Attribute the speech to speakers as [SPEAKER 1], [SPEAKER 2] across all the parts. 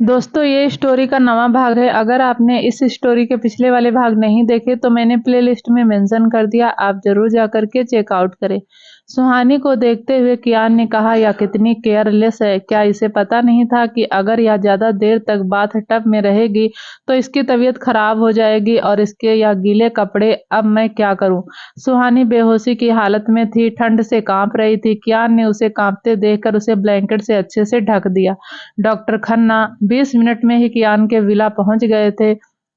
[SPEAKER 1] दोस्तों ये स्टोरी का नवा भाग है। अगर आपने इस स्टोरी के पिछले वाले भाग नहीं देखे तो मैंने प्लेलिस्ट में मेंशन कर दिया, आप जरूर जाकर के चेकआउट करें। सुहानी को देखते हुए कियान ने कहा, यह कितनी केयरलेस है। क्या इसे पता नहीं था कि अगर यह ज्यादा देर तक बाथ टब में रहेगी तो इसकी तबीयत खराब हो जाएगी और इसके यह गीले कपड़े, अब मैं क्या करूं। सुहानी बेहोशी की हालत में थी, ठंड से कांप रही थी। कियान ने उसे कांपते देखकर उसे ब्लैंकेट से अच्छे से ढक दिया। डॉक्टर खन्ना 20 मिनट में ही कियान के विला पहुंच गए थे।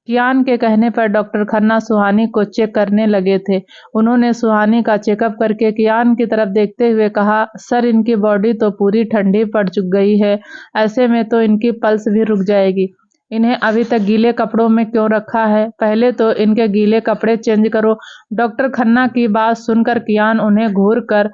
[SPEAKER 1] कियान के कहने पर डॉक्टर खन्ना सुहानी को चेक करने लगे थे। उन्होंने सुहानी का चेकअप करके कियान की तरफ देखते हुए कहा, सर इनकी बॉडी तो पूरी ठंडी पड़ चुक गई है, ऐसे में तो इनकी पल्स भी रुक जाएगी। इन्हें अभी तक गीले कपड़ों में क्यों रखा है? पहले तो इनके गीले कपड़े चेंज करो। डॉक्टर खन्ना की बात सुनकर कियान उन्हें घूर कर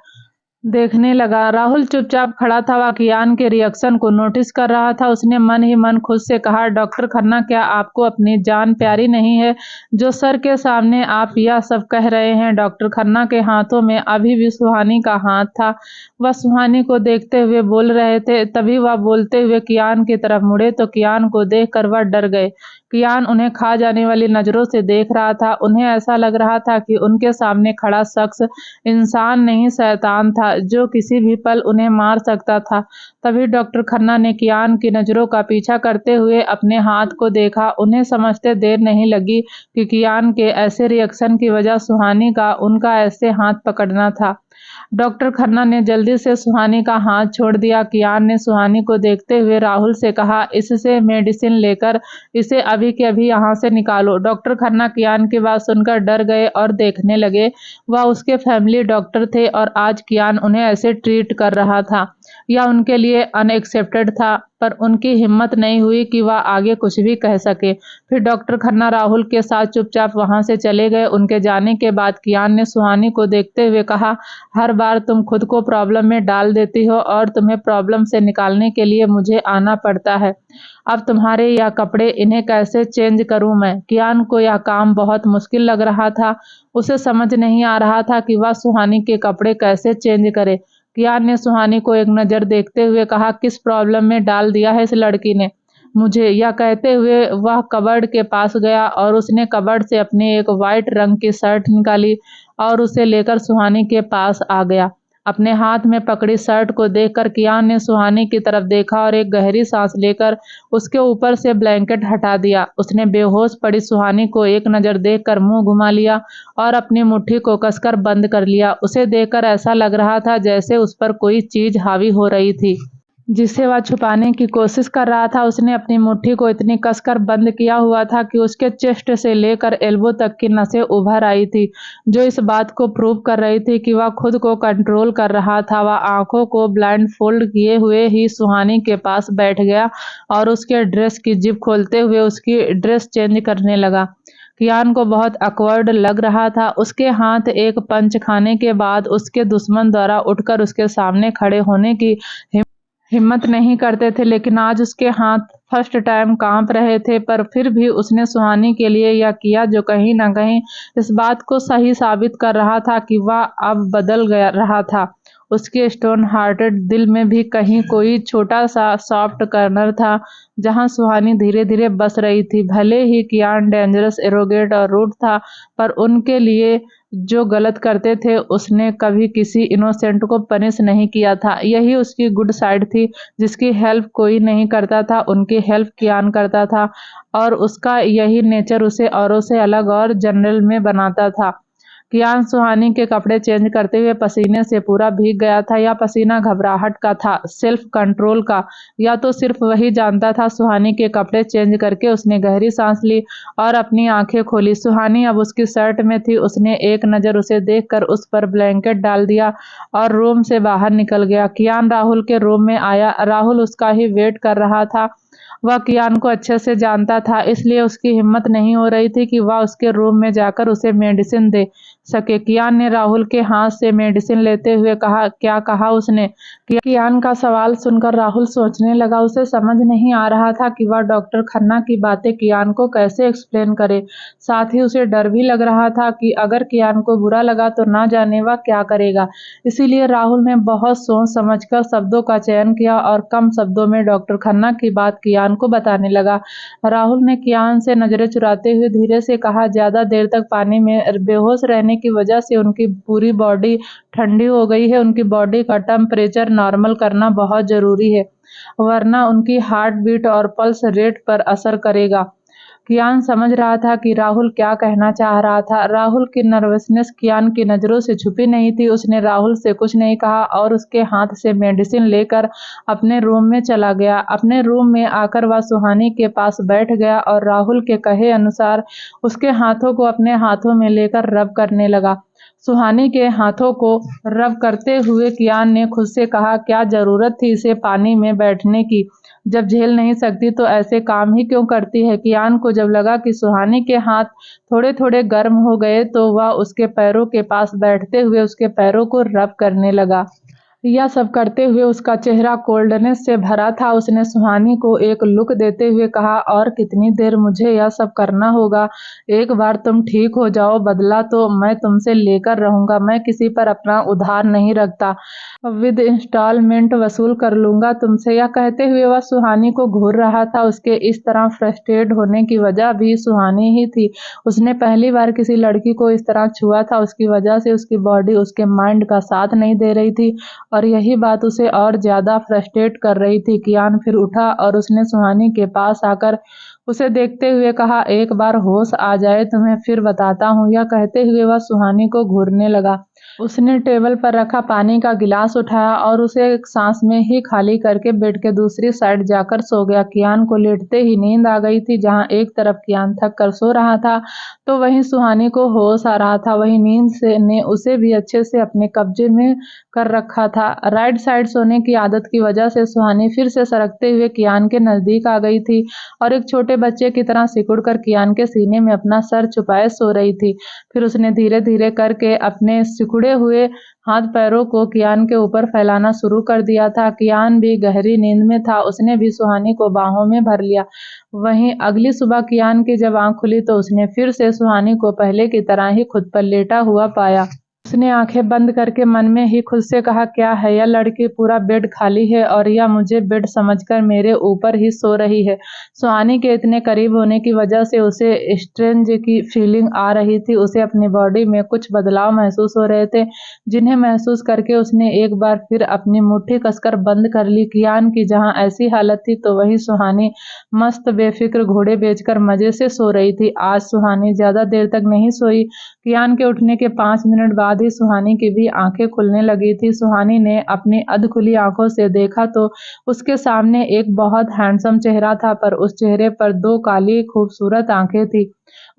[SPEAKER 1] देखने लगा। राहुल चुपचाप खड़ा था, वह कियान के रिएक्शन को नोटिस कर रहा था। उसने मन ही मन खुद से कहा, डॉक्टर खन्ना क्या आपको अपनी जान प्यारी नहीं है जो सर के सामने आप यह सब कह रहे हैं? डॉक्टर खन्ना के हाथों में अभी भी सुहानी का हाथ था। वह सुहानी को देखते हुए बोल रहे थे। तभी वह बोलते हुए कियान की तरफ मुड़े तो कियान को देखकर वह डर गए। कियान उन्हें खा जाने वाली नजरों से देख रहा था। उन्हें ऐसा लग रहा था कि उनके सामने खड़ा शख्स इंसान नहीं शैतान था जो किसी भी पल उन्हें मार सकता था। तभी डॉक्टर खन्ना ने कियान की नजरों का पीछा करते हुए अपने हाथ को देखा। उन्हें समझते देर नहीं लगी कि कियान के ऐसे रिएक्शन की वजह सुहानी का उनका ऐसे हाथ पकड़ना था। डॉक्टर खन्ना ने जल्दी से सुहानी का हाथ छोड़ दिया। कियान ने सुहानी को देखते हुए राहुल से कहा, इससे मेडिसिन लेकर इसे अभी के अभी यहाँ से निकालो। डॉक्टर खन्ना कियान की बात सुनकर डर गए और देखने लगे। वह उसके फैमिली डॉक्टर थे और आज कियान उन्हें ऐसे ट्रीट कर रहा था, यह उनके लिए अनएक्सेप्टेड था। पर उनकी हिम्मत नहीं हुई कि वह आगे कुछ भी कह सके। फिर डॉक्टर खन्ना राहुल के साथ चुपचाप वहां से चले गए। उनके जाने के बाद कियान ने सुहानी को देखते हुए कहा, हर बार तुम खुद को प्रॉब्लम में डाल देती हो और तुम्हें प्रॉब्लम से निकालने के लिए मुझे आना पड़ता है। अब तुम्हारे यह कपड़े, इन्हें कैसे चेंज करूं मैं? कियान को यह काम बहुत मुश्किल लग रहा था। उसे समझ नहीं आ रहा था कि वह सुहानी के कपड़े कैसे चेंज करे। कियान ने सुहानी को एक नजर देखते हुए कहा, किस प्रॉब्लम में डाल दिया है इस लड़की ने मुझे? यह कहते हुए वह कबर्ड के पास गया और उसने कबर्ड से अपनी एक वाइट रंग की शर्ट निकाली और उसे लेकर सुहानी के पास आ गया। अपने हाथ में पकड़ी शर्ट को देखकर कियान ने सुहानी की तरफ देखा और एक गहरी सांस लेकर उसके ऊपर से ब्लैंकेट हटा दिया। उसने बेहोश पड़ी सुहानी को एक नजर देखकर मुंह घुमा लिया और अपनी मुट्ठी को कसकर बंद कर लिया। उसे देखकर ऐसा लग रहा था जैसे उस पर कोई चीज हावी हो रही थी जिसे वह छुपाने की कोशिश कर रहा था। उसने अपनी मुट्ठी को इतनी कसकर बंद किया हुआ था कि उसके चेस्ट से लेकर एल्बो तक की नसें उभर आई थी, जो इस बात को प्रूव कर रही थी कि वह खुद को कंट्रोल कर रहा था। वह आंखों को ब्लाइंड फोल्ड किए हुए ही सुहानी के पास बैठ गया और उसके ड्रेस की जिप खोलते हुए उसकी ड्रेस चेंज करने लगा। कियान को बहुत अकवर्ड लग रहा था। उसके हाथ एक पंच खाने के बाद उसके दुश्मन द्वारा उठकर उसके सामने खड़े होने की हिम्मत नहीं करते थे, लेकिन आज उसके हाथ फर्स्ट टाइम कांप रहे थे। पर फिर भी उसने सुहानी के लिए यह किया जो कहीं ना कहीं इस बात को सही साबित कर रहा था कि वह अब बदल गया रहा था। उसके स्टोन हार्टेड दिल में भी कहीं कोई छोटा सा सॉफ्ट कॉर्नर था जहां सुहानी धीरे धीरे बस रही थी। भले ही कियान डेंजरस, एरोगेट और रूड था, पर उनके लिए जो गलत करते थे उसने कभी किसी इनोसेंट को पनिश नहीं किया था। यही उसकी गुड साइड थी। जिसकी हेल्प कोई नहीं करता था उनकी हेल्प कियान करता था, और उसका यही नेचर उसे औरों से अलग और जनरल में बनाता था। कियान सुहानी के कपड़े चेंज करते हुए पसीने से पूरा भीग गया था। या पसीना घबराहट का था, सेल्फ कंट्रोल का, या तो सिर्फ वही जानता था। सुहानी के कपड़े चेंज करके उसने गहरी सांस ली और अपनी आंखें खोली। सुहानी अब उसकी शर्ट में थी। उसने एक नजर उसे देखकर उस पर ब्लैंकेट डाल दिया और रूम से बाहर निकल गया। कियान राहुल के रूम में आया। राहुल उसका ही वेट कर रहा था। वह कियान को अच्छे से जानता था, इसलिए उसकी हिम्मत नहीं हो रही थी कि वह उसके रूम में जाकर उसे मेडिसिन दे सके। कियान ने राहुल के हाथ से मेडिसिन लेते हुए कहा, क्या कहा उसने? कियान का सवाल सुनकर राहुल सोचने लगा। उसे समझ नहीं आ रहा था कि वह डॉक्टर खन्ना की बातें कियान को कैसे एक्सप्लेन करे। साथ ही उसे डर भी लग रहा था कि अगर कियान को बुरा लगा तो ना जाने वह क्या करेगा। इसीलिए राहुल ने बहुत सोच समझकर शब्दों का चयन किया और कम शब्दों में डॉक्टर खन्ना की बात कियान को बताने लगा। राहुल ने कियान से नजरें चुराते हुए धीरे से कहा, ज्यादा देर तक पानी में बेहोश रहने की वजह से उनकी पूरी बॉडी ठंडी हो गई है। उनकी बॉडी का टेम्परेचर नॉर्मल करना बहुत जरूरी है, वरना उनकी हार्ट बीट और पल्स रेट पर असर करेगा। कियान समझ रहा था कि राहुल क्या कहना चाह रहा था। राहुल की नर्वसनेस कियान की नजरों से छुपी नहीं थी। उसने राहुल से कुछ नहीं कहा और उसके हाथ से मेडिसिन लेकर अपने रूम में चला गया। अपने रूम में आकर वह सुहानी के पास बैठ गया और राहुल के कहे अनुसार उसके हाथों को अपने हाथों में लेकर रब करने लगा। सुहानी के हाथों को रब करते हुए कियान ने खुद से कहा, क्या जरूरत थी इसे पानी में बैठने की? जब झेल नहीं सकती तो ऐसे काम ही क्यों करती है? कियान को जब लगा कि सुहानी के हाथ थोड़े थोड़े गर्म हो गए तो वह उसके पैरों के पास बैठते हुए उसके पैरों को रब करने लगा। यह सब करते हुए उसका चेहरा कोल्डनेस से भरा था। उसने सुहानी को एक लुक देते हुए कहा, और कितनी देर मुझे यह सब करना होगा? एक बार तुम ठीक हो जाओ, बदला तो मैं तुमसे लेकर रहूंगा। मैं किसी पर अपना उधार नहीं रखता, विद इंस्टॉलमेंट वसूल कर लूंगा तुमसे। यह कहते हुए वह सुहानी को घूर रहा था। उसके इस तरह फ्रस्ट्रेट होने की वजह भी सुहानी ही थी। उसने पहली बार किसी लड़की को इस तरह छुआ था। उसकी वजह से उसकी बॉडी उसके माइंड का साथ नहीं दे रही थी और यही बात उसे और ज्यादा फ्रस्ट्रेट कर रही थी। कियान फिर उठा और उसने सुहानी के पास आकर उसे देखते हुए कहा, एक बार होश आ जाए तुम्हें फिर बताता हूँ। यह कहते हुए वह सुहानी को घूरने लगा। उसने टेबल पर रखा पानी का गिलास उठाया और उसे एक सांस में ही खाली करके बेड के दूसरी साइड जाकर सो गया। कियान को लेटते ही नींद आ गई थी। जहां एक तरफ कियान थक कर सो रहा था तो वहीं सुहानी को होश आ रहा था। वहीं नींद से ने उसे भी अच्छे से अपने कब्जे में कर रखा था। राइट साइड सोने की आदत की वजह से सुहानी फिर से सरकते हुए कियान के नजदीक आ गई थी और एक छोटे बच्चे की तरह सिकुड़ कर कियान के सीने में अपना सर छुपाए सो रही थी। फिर उसने धीरे धीरे करके अपने सिकुड़े हुए हाथ पैरों को कियान के ऊपर फैलाना शुरू कर दिया था। कियान भी गहरी नींद में था। उसने भी सुहानी को बाहों में भर लिया। वहीं अगली सुबह कियान की जब आंख खुली तो उसने फिर से सुहानी को पहले की तरह ही खुद पर लेटा हुआ पाया। उसने आंखें बंद करके मन में ही खुद से कहा, क्या है यह लड़की? पूरा बेड खाली है और यह मुझे बेड समझकर मेरे ऊपर ही सो रही है। सुहानी के इतने करीब होने की वजह से उसे स्ट्रेंज की फीलिंग आ रही थी। उसे अपनी बॉडी में कुछ बदलाव महसूस हो रहे थे, जिन्हें महसूस करके उसने एक बार फिर अपनी मुट्ठी कसकर बंद कर ली। कियान की जहां ऐसी हालत थी तो वहीं सुहानी मस्त बेफिक्र घोड़े बेचकर मजे से सो रही थी। आज सुहानी ज्यादा देर तक नहीं सोई। कियान के उठने के 5 मिनट बाद ही सुहानी की भी आंखें खुलने लगी थी। सुहानी ने अपनी अधखुली आंखों से देखा तो उसके सामने एक बहुत हैंडसम चेहरा था, पर उस चेहरे पर 2 काली खूबसूरत आंखें थी।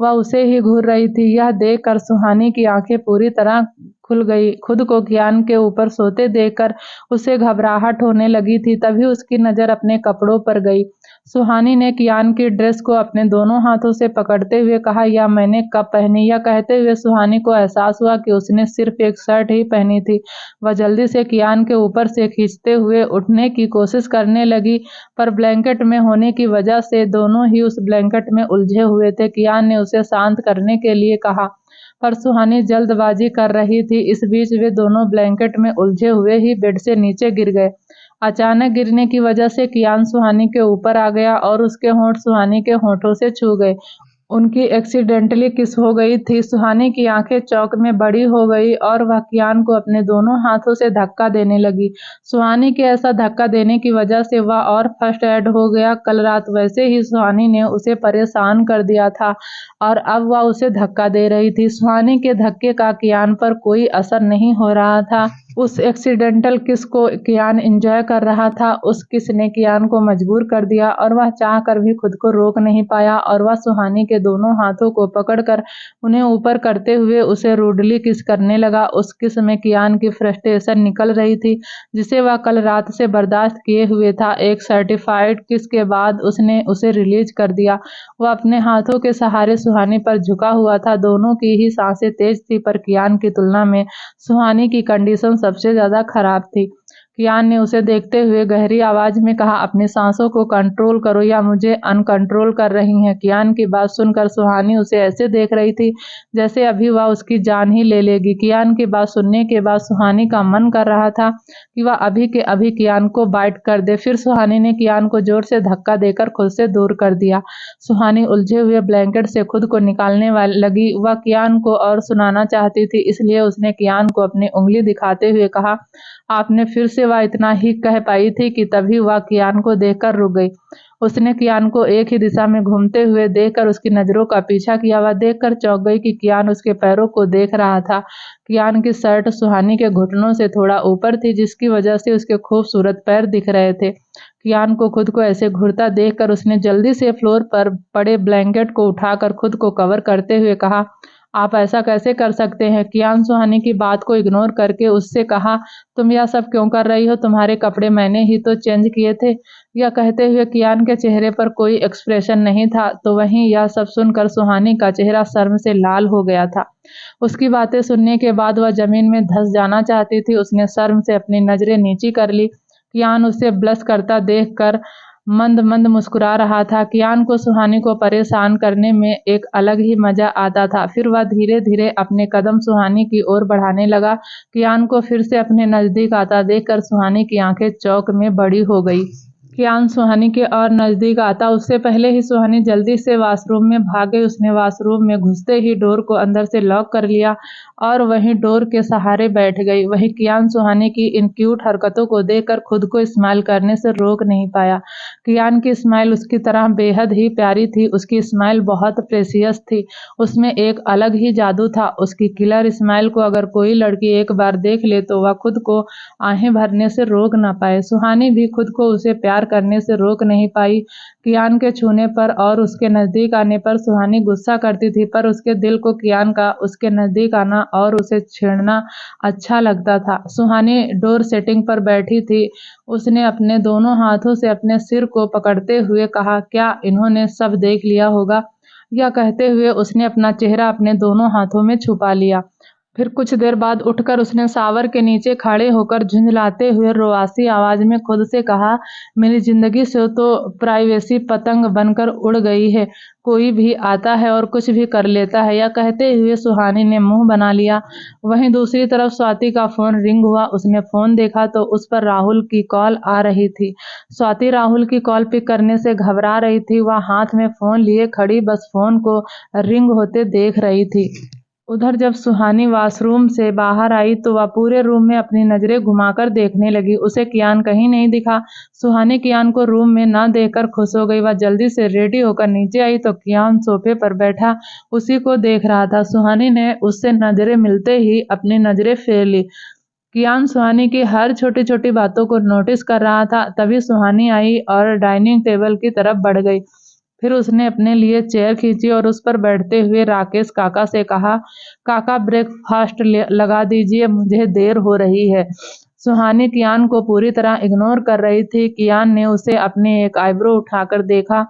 [SPEAKER 1] वह उसे ही घूर रही थी। यह देखकर सुहानी की आंखें पूरी तरह खुल गई। खुद को कियान के ऊपर सोते देखकर उसे घबराहट होने लगी थी। तभी उसकी नजर अपने कपड़ों पर गई। सुहानी ने कियान की ड्रेस को अपने दोनों हाथों से पकड़ते हुए कहा, यह मैंने कब पहनी? यह कहते हुए सुहानी को एहसास हुआ कि उसने सिर्फ एक शर्ट ही पहनी थी। वह जल्दी से कियान के ऊपर से खींचते हुए उठने की कोशिश करने लगी, पर ब्लैंकेट में होने की वजह से दोनों ही उस ब्लैंकेट में उलझे हुए थे। कियान ने उसे शांत करने के लिए कहा, पर सुहानी जल्दबाजी कर रही थी। इस बीच वे दोनों ब्लैंकेट में उलझे हुए ही बेड से नीचे गिर गए। अचानक गिरने की वजह से कियान सुहानी के ऊपर आ गया और उसके होंठ सुहानी के होंठों से छू गए। उनकी एक्सीडेंटली किस हो गई थी। सुहानी की आंखें चौंक में बड़ी हो गई और वह कियान को अपने दोनों हाथों से धक्का देने लगी। सुहानी के ऐसा धक्का देने की वजह से वह और फर्स्ट एड हो गया। कल रात वैसे ही सुहानी ने उसे परेशान कर दिया था और अब वह उसे धक्का दे रही थी। सुहानी के धक्के का कियान पर कोई असर नहीं हो रहा था। उस एक्सीडेंटल किस को कियान एंजॉय कर रहा था। उस किस ने कियान को मजबूर कर दिया और वह चाहकर भी खुद को रोक नहीं पाया और वह सुहानी के दोनों हाथों को पकड़कर उन्हें ऊपर करते हुए उसे रूडली किस करने लगा। उस किस में कियान की फ्रस्ट्रेशन निकल रही थी, जिसे वह कल रात से बर्दाश्त किए हुए था। एक सर्टिफाइड किस के बाद उसने उसे रिलीज कर दिया। वह अपने हाथों के सहारे सुहानी पर झुका हुआ था। दोनों की ही सांसें तेज थी, पर कियान की तुलना में सुहानी की कंडीशन सबसे ज्यादा खराब थी। कियान ने उसे देखते हुए गहरी आवाज में कहा, अपनी सांसों को कंट्रोल करो या मुझे अनकंट्रोल कर रही हैं। कियान की बात सुनकर सुहानी उसे ऐसे देख रही थी जैसे अभी वह उसकी जान ही ले लेगी। कियान की बात सुनने के बाद सुहानी का मन कर रहा था कि वह अभी के अभी कियान को बाइट कर दे। फिर सुहानी ने कियान को जोर से धक्का देकर खुद से दूर कर दिया। सुहानी उलझे हुए ब्लैंकेट से खुद को निकालने लगी। वह कियान को और सुनाना चाहती थी, इसलिए उसने कियान को अपनी उंगली दिखाते हुए कहा, आपने फिर से। वह इतना ही कह पाई थी कि तभी वह कियान को देखकर रुक गई। उसने कियान को एक ही दिशा में घूमते हुए देखकर उसकी नजरों का पीछा किया। वह देखकर चौंक गई कि कियान उसके पैरों को देख रहा था। कियान की शर्ट सुहानी के घुटनों से थोड़ा ऊपर थी, जिसकी वजह से उसके खूबसूरत पैर दिख रहे थे। कियान को खुद को ऐसे घूरता देखकर उसने जल्दी से फ्लोर पर पड़े ब्लैंकेट को उठाकर खुद को कवर करते हुए कहा, आप ऐसा कैसे कर सकते हैं? कियान सुहानी की बात को इग्नोर करके उससे कहा, तुम यह सब क्यों कर रही हो? तुम्हारे कपड़े मैंने ही तो चेंज किए थे। यह कहते हुए कियान के चेहरे पर कोई एक्सप्रेशन नहीं था, तो वहीं यह सब सुनकर सुहानी का चेहरा शर्म से लाल हो गया था। उसकी बातें सुनने के बाद वह जमीन में धंस जाना चाहती थी। उसने शर्म से अपनी नजरें नीची कर ली। कियान उसे ब्लश करता देखकर मंद मंद मुस्कुरा रहा था। कियान को सुहानी को परेशान करने में एक अलग ही मजा आता था। फिर वह धीरे धीरे अपने कदम सुहानी की ओर बढ़ाने लगा। कियान को फिर से अपने नजदीक आता देखकर सुहानी की आंखें चौंक में बड़ी हो गई। कियान सुहानी के और नजदीक आता, उससे पहले ही सुहानी जल्दी से वॉशरूम में भाग गई। उसने वॉशरूम में घुसते ही डोर को अंदर से लॉक कर लिया और वहीं डोर के सहारे बैठ गई। वहीं कियान सुहानी की इन क्यूट हरकतों को देखकर खुद को स्माइल करने से रोक नहीं पाया। कियान की स्माइल उसकी तरह बेहद ही प्यारी थी। उसकी स्माइल बहुत प्रेसियस थी। उसमें एक अलग ही जादू था। उसकी किलर स्माइल को अगर कोई लड़की एक बार देख ले तो वह खुद को आहें भरने से रोक न पाए। सुहानी भी खुद को उसे प्यार करने से रोक नहीं पाई। कियान के छूने पर और उसके नजदीक आने पर सुहानी गुस्सा करती थी, पर उसके दिल को कियान का उसके नजदीक आना और उसे छेड़ना अच्छा लगता था। सुहानी डोर सेटिंग पर बैठी थी। उसने अपने दोनों हाथों से अपने सिर को पकड़ते हुए कहा, क्या इन्होंने सब देख लिया होगा? यह कहते हुए उसने अपना चेहरा अपने दोनों हाथों में छुपा लिया। फिर कुछ देर बाद उठकर उसने शावर के नीचे खड़े होकर झुंझलाते हुए रोआसी आवाज में खुद से कहा, मेरी जिंदगी से तो प्राइवेसी पतंग बनकर उड़ गई है। कोई भी आता है और कुछ भी कर लेता है। यह कहते हुए सुहानी ने मुंह बना लिया। वहीं दूसरी तरफ स्वाति का फोन रिंग हुआ। उसने फोन देखा तो उस पर राहुल की कॉल आ रही थी। स्वाति राहुल की कॉल पिक करने से घबरा रही थी। वह हाथ में फोन लिए खड़ी बस फोन को रिंग होते देख रही थी। उधर जब सुहानी वॉशरूम से बाहर आई तो वह पूरे रूम में अपनी नजरें घुमाकर देखने लगी। उसे कियान कहीं नहीं दिखा। सुहानी कियान को रूम में न देखकर खुश हो गई। वह जल्दी से रेडी होकर नीचे आई तो कियान सोफे पर बैठा उसी को देख रहा था। सुहानी ने उससे नजरें मिलते ही अपनी नजरें फेर ली। कियान सुहानी की हर छोटी छोटी बातों को नोटिस कर रहा था। तभी सुहानी आई और डाइनिंग टेबल की तरफ बढ़ गई। फिर उसने अपने लिए चेयर खींची और उस पर बैठते हुए राकेश काका से कहा, काका ब्रेकफास्ट लगा दीजिए, मुझे देर हो रही है। सुहानी कियान को पूरी तरह इग्नोर कर रही थी। कियान ने उसे अपनी एक आईब्रो उठाकर देखा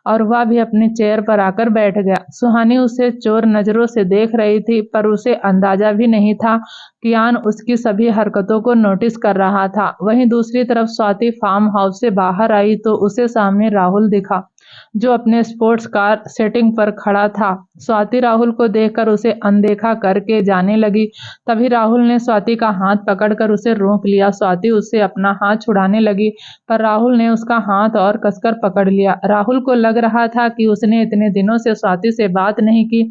[SPEAKER 1] और वह भी अपनी चेयर पर आकर बैठ गया। सुहानी उसे चोर नजरों से देख रही थी, पर उसे अंदाजा भी नहीं था कियान उसकी सभी हरकतों को नोटिस कर रहा था। वहीं दूसरी तरफ स्वाति फार्म हाउस से बाहर आई तो उसे सामने राहुल दिखा, जो अपने स्पोर्ट्स कार सेटिंग पर खड़ा था। स्वाति राहुल को देखकर उसे अनदेखा करके जाने लगी। तभी राहुल ने स्वाति का हाथ पकड़कर उसे रोक लिया। स्वाति उससे अपना हाथ छुड़ाने लगी, पर राहुल ने उसका हाथ और कसकर पकड़ लिया। राहुल को लग रहा था कि उसने इतने दिनों से स्वाति से बात नहीं की।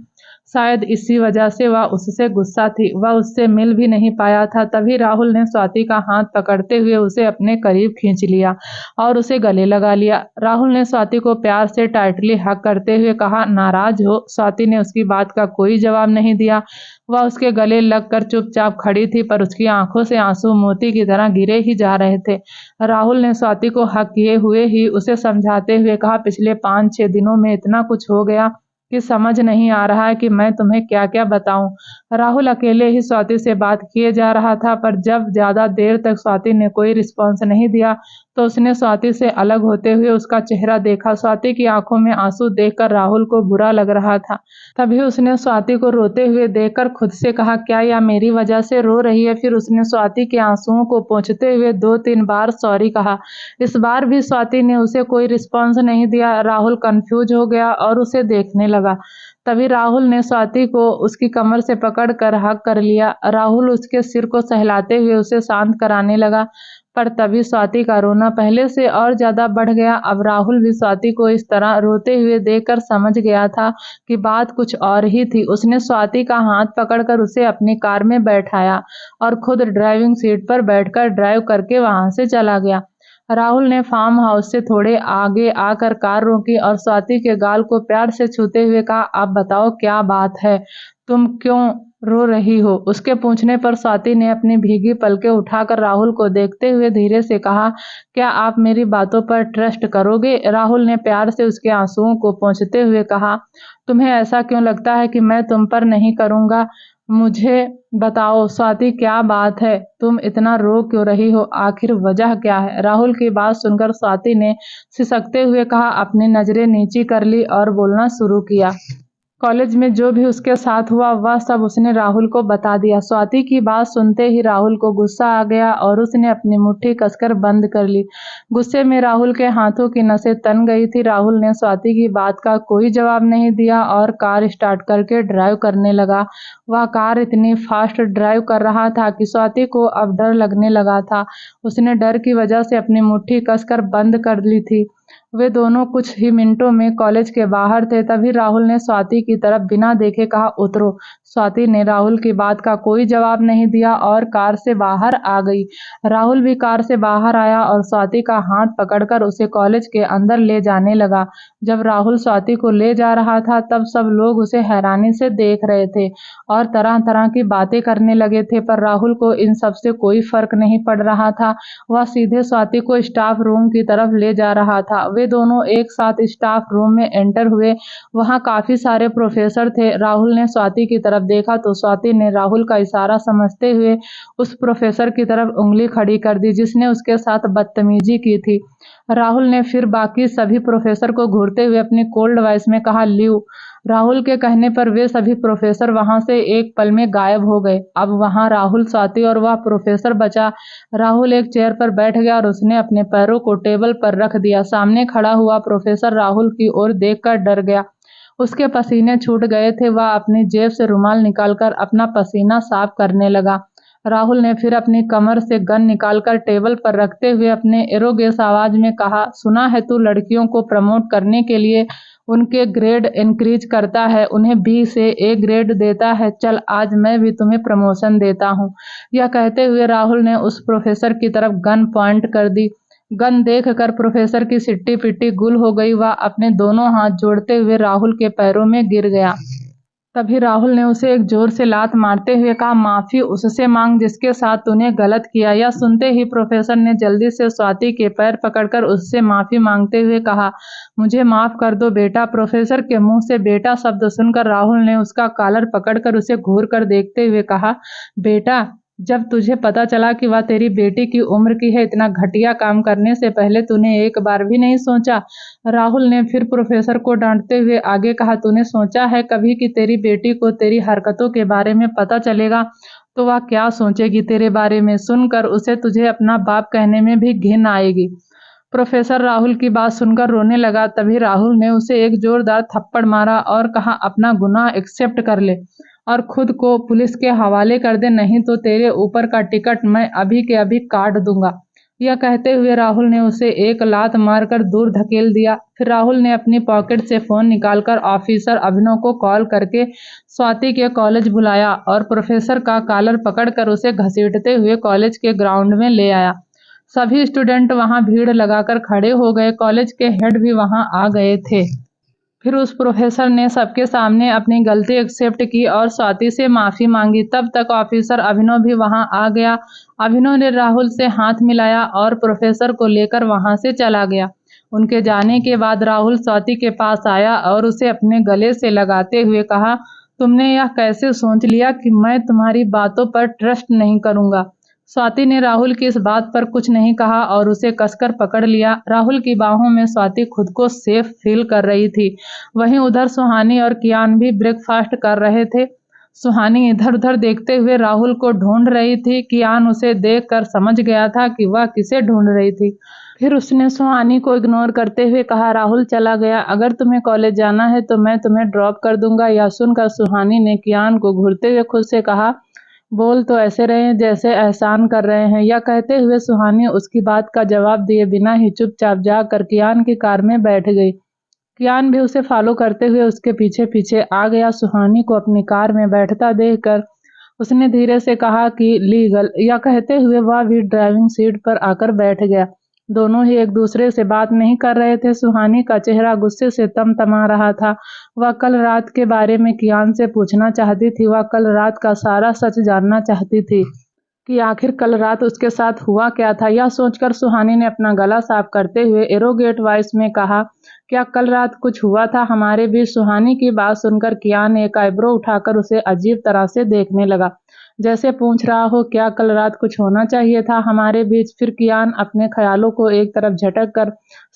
[SPEAKER 1] शायद इसी वजह से वह उससे गुस्सा थी। वह उससे मिल भी नहीं पाया था। तभी राहुल ने स्वाति का हाथ पकड़ते हुए उसे अपने करीब खींच लिया और उसे गले लगा लिया। राहुल ने स्वाति को प्यार से टाइटली हग करते हुए कहा, नाराज हो? स्वाति ने उसकी बात का कोई जवाब नहीं दिया। वह उसके गले लगकर चुपचाप खड़ी थी, पर उसकी आंखों से आंसू मोती की तरह गिरे ही जा रहे थे। राहुल ने स्वाति को हग किए हुए ही उसे समझाते हुए कहा, पिछले 5-6 दिनों में इतना कुछ हो गया कि समझ नहीं आ रहा है कि मैं तुम्हें क्या क्या बताऊं। राहुल अकेले ही स्वाति से बात किए जा रहा था, पर जब ज्यादा देर तक स्वाति ने कोई रिस्पॉन्स नहीं दिया तो उसने स्वाति से अलग होते हुए उसका चेहरा देखा। स्वाति की आंखों में आंसू देखकर राहुल को बुरा लग रहा था। तभी उसने स्वाति को रोते हुए देखकर खुद से कहा, क्या यह मेरी वजह से रो रही है? फिर उसने स्वाति के आंसुओं को पोंछते हुए 2-3 बार सॉरी कहा। इस बार भी स्वाति ने उसे कोई रिस्पॉन्स नहीं दिया। राहुल कंफ्यूज हो गया और उसे देखने लगा। तभी राहुल ने स्वाति को उसकी कमर से पकड़कर हग कर लिया। राहुल उसके सिर को सहलाते हुए उसे शांत कराने लगा, पर तभी स्वाति का रोना पहले से और ज्यादा बढ़ गया। अब राहुल भी स्वाति को इस तरह रोते हुए देखकर समझ गया था कि बात कुछ और ही थी। उसने स्वाति का हाथ पकड़कर उसे अपनी कार में बैठाया और खुद ड्राइविंग सीट पर बैठकर ड्राइव करके वहां से चला गया। राहुल ने फार्म हाउस से थोड़े आगे आकर कार रोकी और स्वाति के गाल को प्यार से छूते हुए कहा, आप बताओ क्या बात है, तुम क्यों रो रही हो? उसके पूछने पर स्वाति ने अपनी भीगी पलकें उठाकर राहुल को देखते हुए धीरे से कहा, क्या आप मेरी बातों पर ट्रस्ट करोगे? राहुल ने प्यार से उसके आंसुओं को पोंछते हुए कहा, तुम्हें ऐसा क्यों लगता है कि मैं तुम पर नहीं करूंगा? मुझे बताओ स्वाति, क्या बात है, तुम इतना रो क्यों रही हो? आखिर वजह क्या है? राहुल की बात सुनकर स्वाति ने सिसकते हुए कहा, अपनी नजरें नीची कर ली और बोलना शुरू किया। कॉलेज में जो भी उसके साथ हुआ वह सब उसने राहुल को बता दिया। स्वाति की बात सुनते ही राहुल को गुस्सा आ गया और उसने अपनी मुट्ठी कसकर बंद कर ली। गुस्से में राहुल के हाथों की नसें तन गई थी। राहुल ने स्वाति की बात का कोई जवाब नहीं दिया और कार स्टार्ट करके ड्राइव करने लगा। वह कार इतनी फास्ट ड्राइव कर रहा था कि स्वाति को अब डर लगने लगा था। उसने डर की वजह से अपनी मुट्ठी कसकर बंद कर ली थी। वे दोनों कुछ ही मिनटों में कॉलेज के बाहर थे। तभी राहुल ने स्वाति की तरफ बिना देखे कहा, उतरो। स्वाति ने राहुल की बात का कोई जवाब नहीं दिया और कार से बाहर आ गई। राहुल भी कार से बाहर आया और स्वाति का हाथ पकड़कर उसे कॉलेज के अंदर ले जाने लगा। जब राहुल स्वाति को ले जा रहा था तब सब लोग उसे हैरानी से देख रहे थे और तरह तरह की बातें करने लगे थे, पर राहुल को इन सब से कोई फर्क नहीं पड़ रहा था। वह सीधे स्वाति को स्टाफ रूम की तरफ ले जा रहा था। वे दोनों एक साथ स्टाफ रूम में एंटर हुए। वहां काफी सारे प्रोफेसर थे। राहुल ने स्वाति की तरफ देखा तो स्वाति ने राहुल का इशारा समझते हुए उस प्रोफेसर की तरफ उंगली खड़ी कर दी जिसने उसके साथ बदतमीजी की थी। राहुल ने फिर बाकी सभी प्रोफेसर को घूरते हुए अपनी कोल्ड वॉइस में कहा, लीव। राहुल के कहने पर वे सभी प्रोफेसर वहां से एक पल में गायब हो गए। अब वहां राहुल, स्वाति और वह प्रोफेसर बचा। राहुल एक चेयर पर बैठ गया और उसने अपने पैरों को टेबल पर रख दिया। सामने खड़ा हुआ प्रोफेसर राहुल की ओर देखकर डर गया। उसके पसीने छूट गए थे। वह अपनी जेब से रुमाल निकालकर अपना पसीना साफ करने लगा। राहुल ने फिर अपनी कमर से गन निकालकर टेबल पर रखते हुए अपने एरोगेस आवाज में कहा, सुना है तू लड़कियों को प्रमोट करने के लिए उनके ग्रेड इंक्रीज करता है, उन्हें बी से ए ग्रेड देता है। चल आज मैं भी तुम्हें प्रमोशन देता हूँ। यह कहते हुए राहुल ने उस प्रोफेसर की तरफ गन पॉइंट कर दी। गन देखकर प्रोफेसर की सिट्टी पिट्टी गुल हो गई। वह अपने दोनों हाथ जोड़ते हुए राहुल के पैरों में गिर गया। तभी राहुल ने उसे एक जोर से लात मारते हुए कहा, माफी उससे मांग जिसके साथ तूने गलत किया। यह सुनते ही प्रोफेसर ने जल्दी से स्वाति के पैर पकड़कर उससे माफी मांगते हुए कहा, मुझे माफ कर दो बेटा। प्रोफेसर के मुंह से बेटा शब्द सुनकर राहुल ने उसका कॉलर पकड़कर उसे घूर कर देखते हुए कहा, बेटा, जब तुझे पता चला कि वह तेरी बेटी की उम्र की है, इतना घटिया काम करने से पहले तूने एक बार भी नहीं सोचा? राहुल ने फिर प्रोफेसर को डांटते हुए आगे कहा, तूने सोचा है कभी कि तेरी बेटी को तेरी हरकतों के बारे में पता चलेगा तो वह क्या सोचेगी तेरे बारे में? सुनकर उसे तुझे अपना बाप कहने में भी घिन आएगी। प्रोफेसर राहुल की बात सुनकर रोने लगा। तभी राहुल ने उसे एक जोरदार थप्पड़ मारा और कहा, अपना गुनाह एक्सेप्ट कर ले और खुद को पुलिस के हवाले कर दे, नहीं तो तेरे ऊपर का टिकट मैं अभी के अभी काट दूंगा। यह कहते हुए राहुल ने उसे एक लात मारकर दूर धकेल दिया। फिर राहुल ने अपनी पॉकेट से फोन निकालकर ऑफिसर अभिनव को कॉल करके स्वाति के कॉलेज बुलाया और प्रोफेसर का कॉलर पकड़कर उसे घसीटते हुए कॉलेज के ग्राउंड में ले आया। सभी स्टूडेंट वहां भीड़ लगाकर खड़े हो गए। कॉलेज के हेड भी वहां आ गए थे। फिर उस प्रोफेसर ने सबके सामने अपनी गलती एक्सेप्ट की और स्वाति से माफी मांगी। तब तक ऑफिसर अभिनव भी वहां आ गया। अभिनव ने राहुल से हाथ मिलाया और प्रोफेसर को लेकर वहां से चला गया। उनके जाने के बाद राहुल स्वाति के पास आया और उसे अपने गले से लगाते हुए कहा, तुमने यह कैसे सोच लिया कि मैं तुम्हारी बातों पर ट्रस्ट नहीं करूंगा? स्वाति ने राहुल की इस बात पर कुछ नहीं कहा और उसे कसकर पकड़ लिया। राहुल की बाहों में स्वाति खुद को सेफ फील कर रही थी। वहीं उधर सुहानी और कियान भी ब्रेकफास्ट कर रहे थे। सुहानी इधर उधर देखते हुए राहुल को ढूंढ रही थी। कियान उसे देखकर समझ गया था कि वह किसे ढूंढ रही थी। फिर उसने सुहानी को इग्नोर करते हुए कहा, राहुल चला गया, अगर तुम्हें कॉलेज जाना है तो मैं तुम्हें ड्रॉप कर दूंगा। यह सुनकर सुहानी ने कियान को घूरते हुए खुद से कहा, बोल तो ऐसे रहे हैं जैसे एहसान कर रहे हैं। यह कहते हुए सुहानी उसकी बात का जवाब दिए बिना ही चुपचाप जाकर कियान की कार में बैठ गई। कियान भी उसे फॉलो करते हुए उसके पीछे पीछे आ गया। सुहानी को अपनी कार में बैठता देखकर उसने धीरे से कहा कि लीगल। यह कहते हुए वह भी ड्राइविंग सीट पर आकर बैठ गया। दोनों ही एक दूसरे से बात नहीं कर रहे थे। सुहानी का चेहरा गुस्से से तमतमा रहा था। वह कल रात के बारे में कियान से पूछना चाहती थी। वह कल रात का सारा सच जानना चाहती थी कि आखिर कल रात उसके साथ हुआ क्या था। यह सोचकर सुहानी ने अपना गला साफ करते हुए एरोगेट वॉइस में कहा, क्या कल रात कुछ हुआ था हमारे बीच? सुहानी की बात सुनकर कियान एक आईब्रो उठाकर उसे अजीब तरह से देखने लगा, जैसे पूछ रहा हो क्या कल रात कुछ होना चाहिए था हमारे बीच। फिर कियान अपने ख्यालों को एक तरफ झटक कर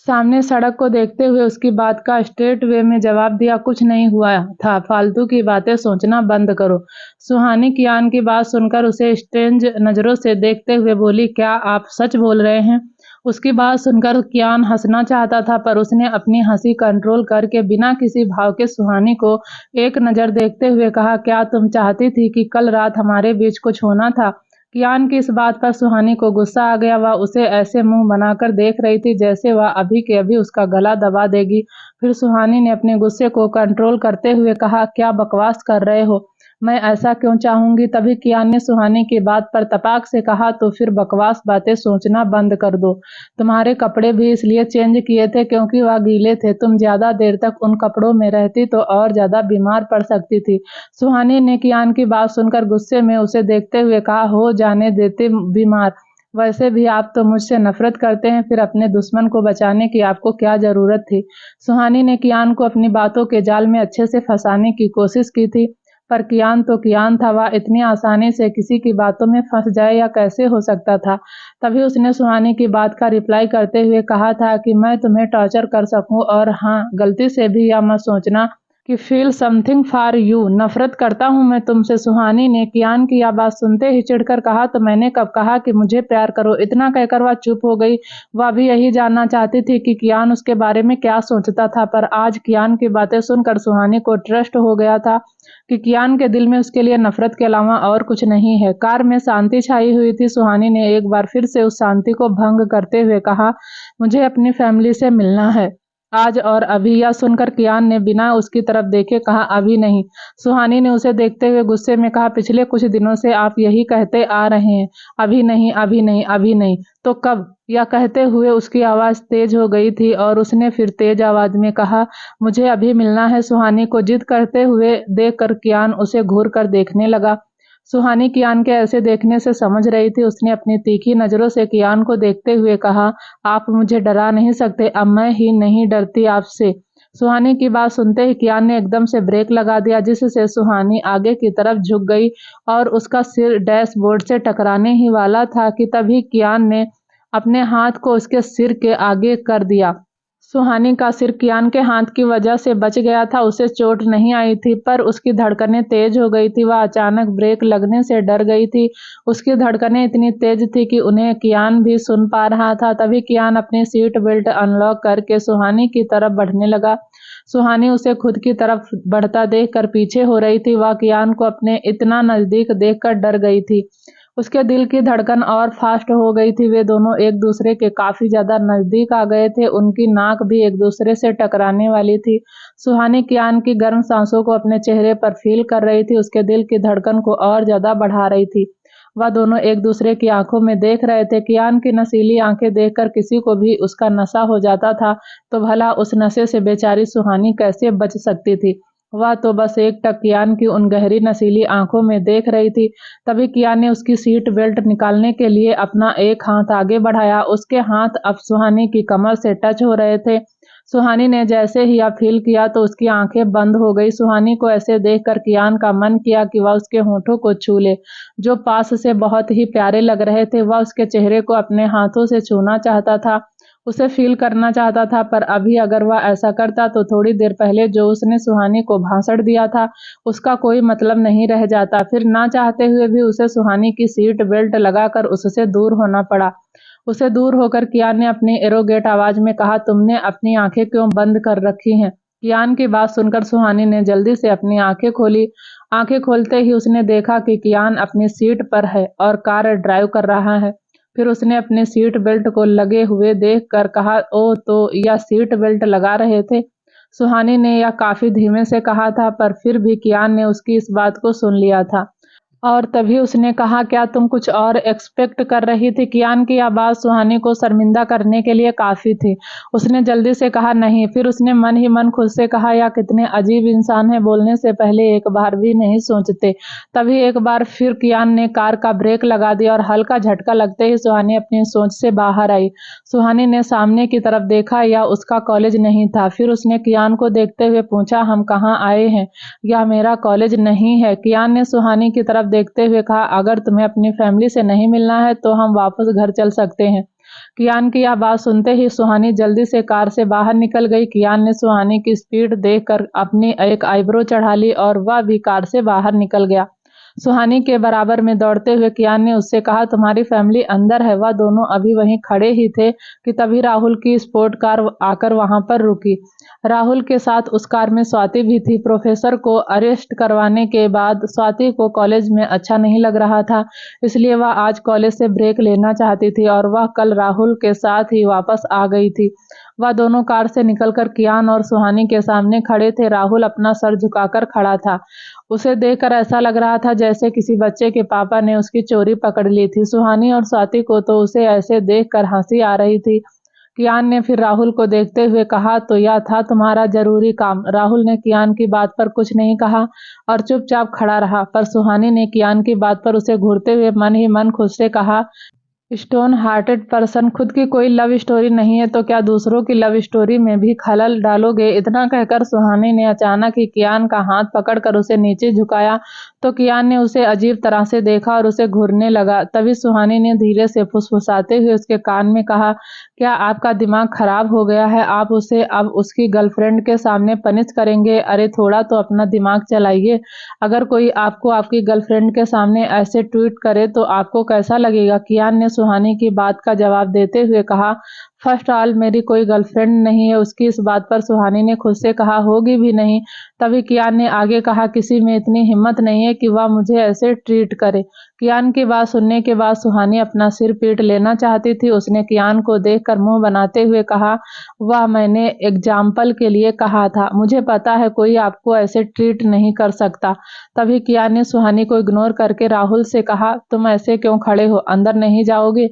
[SPEAKER 1] सामने सड़क को देखते हुए उसकी बात का स्ट्रेट वे में जवाब दिया, कुछ नहीं हुआ था, फालतू की बातें सोचना बंद करो। सुहानी कियान की बात सुनकर उसे स्ट्रेंज नजरों से देखते हुए बोली, क्या आप सच बोल रहे हैं? उसकी बात सुनकर कियान हंसना चाहता था, पर उसने अपनी हंसी कंट्रोल करके बिना किसी भाव के सुहानी को एक नजर देखते हुए कहा, क्या तुम चाहती थी कि कल रात हमारे बीच कुछ होना था? कियान की इस बात पर सुहानी को गुस्सा आ गया। वह उसे ऐसे मुंह बनाकर देख रही थी जैसे वह अभी के अभी उसका गला दबा देगी। फिर सुहानी ने अपने गुस्से को कंट्रोल करते हुए कहा, क्या बकवास कर रहे हो? मैं ऐसा क्यों चाहूंगी? तभी कियान ने सुहानी की बात पर तपाक से कहा, तो फिर बकवास बातें सोचना बंद कर दो। तुम्हारे कपड़े भी इसलिए चेंज किए थे क्योंकि वह गीले थे। तुम ज्यादा देर तक उन कपड़ों में रहती तो और ज्यादा बीमार पड़ सकती थी। सुहानी ने कियान की बात सुनकर गुस्से में उसे देखते हुए कहा, हो जाने देते बीमार, वैसे भी आप तो मुझसे नफरत करते हैं, फिर अपने दुश्मन को बचाने की आपको क्या जरूरत थी? सुहानी ने कियान को अपनी बातों के जाल में अच्छे से फंसाने की कोशिश की थी, पर कियान तो कियान था। वह इतनी आसानी से किसी की बातों में फंस जाए या कैसे हो सकता था? तभी उसने सुहानी की बात का रिप्लाई करते हुए कहा था कि मैं तुम्हें टॉर्चर कर सकूं, और हाँ, गलती से भी यह मत सोचना कि फील समथिंग फॉर यू, नफरत करता हूं मैं तुमसे। सुहानी ने कियान की यह बात सुनते ही चिढ़कर कहा, तो मैंने कब कहा कि मुझे प्यार करो? इतना कहकर वह चुप हो गई। वह भी यही जानना चाहती थी कि कियान उसके बारे में क्या सोचता था, पर आज कियान की बातें सुनकर सुहानी को ट्रस्ट हो गया था कि कियान के दिल में उसके लिए नफरत के अलावा और कुछ नहीं है। कार में शांति छाई हुई थी। सुहानी ने एक बार फिर से उस शांति को भंग करते हुए कहा, मुझे अपनी फैमिली से मिलना है, आज और अभी। यह सुनकर कियान ने बिना उसकी तरफ देखे कहा, अभी नहीं। सुहानी ने उसे देखते हुए गुस्से में कहा, पिछले कुछ दिनों से आप यही कहते आ रहे हैं, अभी नहीं, अभी नहीं, अभी नहीं, तो कब? यह कहते हुए उसकी आवाज तेज हो गई थी और उसने फिर तेज आवाज में कहा, मुझे अभी मिलना है। सुहानी को जिद करते हुए देखकर कियान उसे घूर कर देखने लगा। सुहानी कियान के ऐसे देखने से समझ रही थी। उसने अपनी तीखी नजरों से कियान को देखते हुए कहा, आप मुझे डरा नहीं सकते, अब मैं ही नहीं डरती आपसे। सुहानी की बात सुनते ही कियान ने एकदम से ब्रेक लगा दिया, जिससे सुहानी आगे की तरफ झुक गई और उसका सिर डैशबोर्ड से टकराने ही वाला था कि तभी कियान ने अपने हाथ को उसके सिर के आगे कर दिया। सुहानी का सिर कियान के हाथ की वजह से बच गया था। उसे चोट नहीं आई थी, पर उसकी धड़कनें तेज हो गई थी। वह अचानक ब्रेक लगने से डर गई थी। उसकी धड़कनें इतनी तेज थी कि उन्हें कियान भी सुन पा रहा था। तभी कियान अपनी सीट बेल्ट अनलॉक करके सुहानी की तरफ बढ़ने लगा। सुहानी उसे खुद की तरफ बढ़ता देखकर पीछे हो रही थी। वह कियान को अपने इतना नजदीक देखकर डर गई थी। उसके दिल की धड़कन और फास्ट हो गई थी। वे दोनों एक दूसरे के काफी ज्यादा नजदीक आ गए थे। उनकी नाक भी एक दूसरे से टकराने वाली थी। सुहानी कियान की गर्म सांसों को अपने चेहरे पर फील कर रही थी। उसके दिल की धड़कन को और ज्यादा बढ़ा रही थी। वह दोनों एक दूसरे की आंखों में देख रहे थे। कियान की नशीली आंखें देखकर किसी को भी उसका नशा हो जाता था, तो भला उस नशे से बेचारी सुहानी कैसे बच सकती थी? वह तो बस एक टक कियान की उन गहरी नशीली आंखों में देख रही थी। तभी कियान ने उसकी सीट बेल्ट निकालने के लिए अपना एक हाथ आगे बढ़ाया। उसके हाथ अब सुहानी की कमर से टच हो रहे थे। सुहानी ने जैसे ही यह फील किया तो उसकी आंखें बंद हो गई। सुहानी को ऐसे देखकर कियान का मन किया कि वह उसके होठों को छू ले, जो पास से बहुत ही प्यारे लग रहे थे। वह उसके चेहरे को अपने हाथों से छूना चाहता था, उसे फील करना चाहता था, पर अभी अगर वह ऐसा करता तो थोड़ी देर पहले जो उसने सुहानी को भाषण दिया था उसका कोई मतलब नहीं रह जाता। फिर ना चाहते हुए भी उसे सुहानी की सीट बेल्ट लगाकर उससे दूर होना पड़ा। उसे दूर होकर कियान ने अपनी एरोगेट आवाज में कहा, तुमने अपनी आंखें क्यों बंद कर रखी हैं? कियान की बात सुनकर सुहानी ने जल्दी से अपनी आंखें खोली। आंखें खोलते ही उसने देखा कि कियान अपनी सीट पर है और कार ड्राइव कर रहा है। फिर उसने अपने सीट बेल्ट को लगे हुए देखकर कहा, ओ तो यह सीट बेल्ट लगा रहे थे? सुहानी ने यह काफी धीमे से कहा था, पर फिर भी कियान ने उसकी इस बात को सुन लिया था और तभी उसने कहा, क्या तुम कुछ और एक्सपेक्ट कर रही थी? कियान की यह बात सुहानी को शर्मिंदा करने के लिए काफी थी। उसने जल्दी से कहा, नहीं। फिर उसने मन ही मन खुद से कहा, यह कितने अजीब इंसान है, बोलने से पहले एक बार भी नहीं सोचते। तभी एक बार फिर कियान ने कार का ब्रेक लगा दिया और हल्का झटका लगते ही सुहानी अपनी सोच से बाहर आई। सुहानी ने सामने की तरफ देखा, यह उसका कॉलेज नहीं था। फिर उसने कियान को देखते हुए पूछा, हम कहाँ आए हैं? यह मेरा कॉलेज नहीं है। कियान ने सुहानी की तरफ देखते हुए कहा, अगर तुम्हें अपनी फैमिली से नहीं मिलना है तो हम वापस घर चल सकते हैं। कियान की यह बात सुनते ही सुहानी जल्दी से कार से बाहर निकल गई। कियान ने सुहानी की स्पीड देखकर अपनी एक आईब्रो चढ़ा ली और वह भी कार से बाहर निकल गया। सुहानी के बराबर में दौड़ते हुए कियान ने उससे कहा, तुम्हारी फैमिली अंदर है। वह दोनों अभी वहीं खड़े ही थे कि तभी राहुल की स्पोर्ट कार आकर वहां पर रुकी। राहुल के साथ उस कार में स्वाति भी थी। प्रोफेसर को अरेस्ट करवाने के बाद स्वाति को कॉलेज में अच्छा नहीं लग रहा था, इसलिए वह आज कॉलेज से ब्रेक लेना चाहती थी और वह कल राहुल के साथ ही वापस आ गई थी। वह दोनों कार से निकलकर कियान और सुहानी के सामने खड़े थे। राहुल अपना सर झुकाकर खड़ा था। उसे देखकर ऐसा लग रहा था जैसे किसी बच्चे के पापा ने उसकी चोरी पकड़ ली थी। सुहानी और स्वाति को तो उसे ऐसे देखकर हंसी आ रही थी। कियान ने फिर राहुल को देखते हुए कहा, तो यह था तुम्हारा जरूरी काम? राहुल ने कियान की बात पर कुछ नहीं कहा और चुपचाप खड़ा रहा, पर सुहानी ने कियान की बात पर उसे घूरते हुए मन ही मन खुद से कहा, स्टोन हार्टेड पर्सन, खुद की कोई लव स्टोरी नहीं है तो क्या दूसरों की लव स्टोरी में भी खलल डालोगे? इतना कहकर सुहानी ने अचानक ही कियान का हाथ पकड़कर उसे नीचे झुकाया तो कियान ने उसे अजीब तरह से देखा और उसे घूरने लगा। तभी सुहानी ने धीरे से फुसफुसाते हुए उसके कान में कहा, क्या आपका दिमाग खराब हो गया है? आप उसे अब उसकी गर्लफ्रेंड के सामने पनिश करेंगे? अरे थोड़ा तो अपना दिमाग चलाइए। अगर कोई आपको आपकी गर्लफ्रेंड के सामने ऐसे ट्वीट करे तो आपको कैसा लगेगा? कियान ने सुहानी की बात का जवाब देते हुए कहा, फर्स्ट ऑल मेरी कोई गर्लफ्रेंड नहीं है। उसकी इस बात पर सुहानी ने खुद से कहा, होगी भी नहीं। तभी कियान ने आगे कहा, किसी में इतनी हिम्मत नहीं है कि वह मुझे ऐसे ट्रीट करे। कियान की बात सुनने के बाद सुहानी अपना सिर पीट लेना चाहती थी। उसने कियान को देखकर मुंह बनाते हुए कहा, वह मैंने एग्जाम्पल के लिए कहा था। मुझे पता है कोई आपको ऐसे ट्रीट नहीं कर सकता। तभी कियान ने सुहानी को इग्नोर करके राहुल से कहा, तुम ऐसे क्यों खड़े हो? अंदर नहीं जाओगे?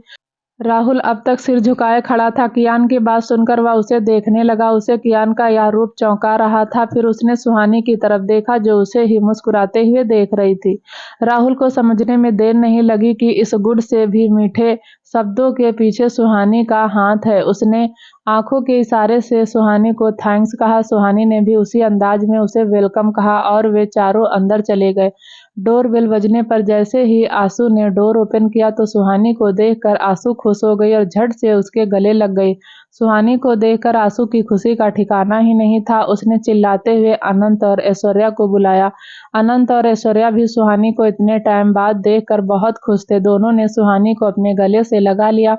[SPEAKER 1] राहुल अब तक सिर झुकाए खड़ा था। कियान की बात सुनकर वह उसे देखने लगा। उसे कियान का यह रूप चौंका रहा था। फिर उसने सुहानी की तरफ देखा जो उसे ही मुस्कुराते हुए देख रही थी। राहुल को समझने में देर नहीं लगी कि इस गुड से भी मीठे शब्दों के पीछे सुहानी का हाथ है। उसने आंखों के इशारे से सुहानी को थैंक्स कहा। सुहानी ने भी उसी अंदाज में उसे वेलकम कहा और वे चारों अंदर चले गए। डोर बेल बजने पर जैसे ही आशु ने डोर ओपन किया तो सुहानी को देखकर आशु खुश हो गई और झट से उसके गले लग गई। सुहानी को देखकर आशु की खुशी का ठिकाना ही नहीं था। उसने चिल्लाते हुए अनंत और ऐश्वर्या को बुलाया। अनंत और ऐश्वर्या भी सुहानी को इतने टाइम बाद देखकर बहुत खुश थे। दोनों ने सुहानी को अपने गले से लगा लिया।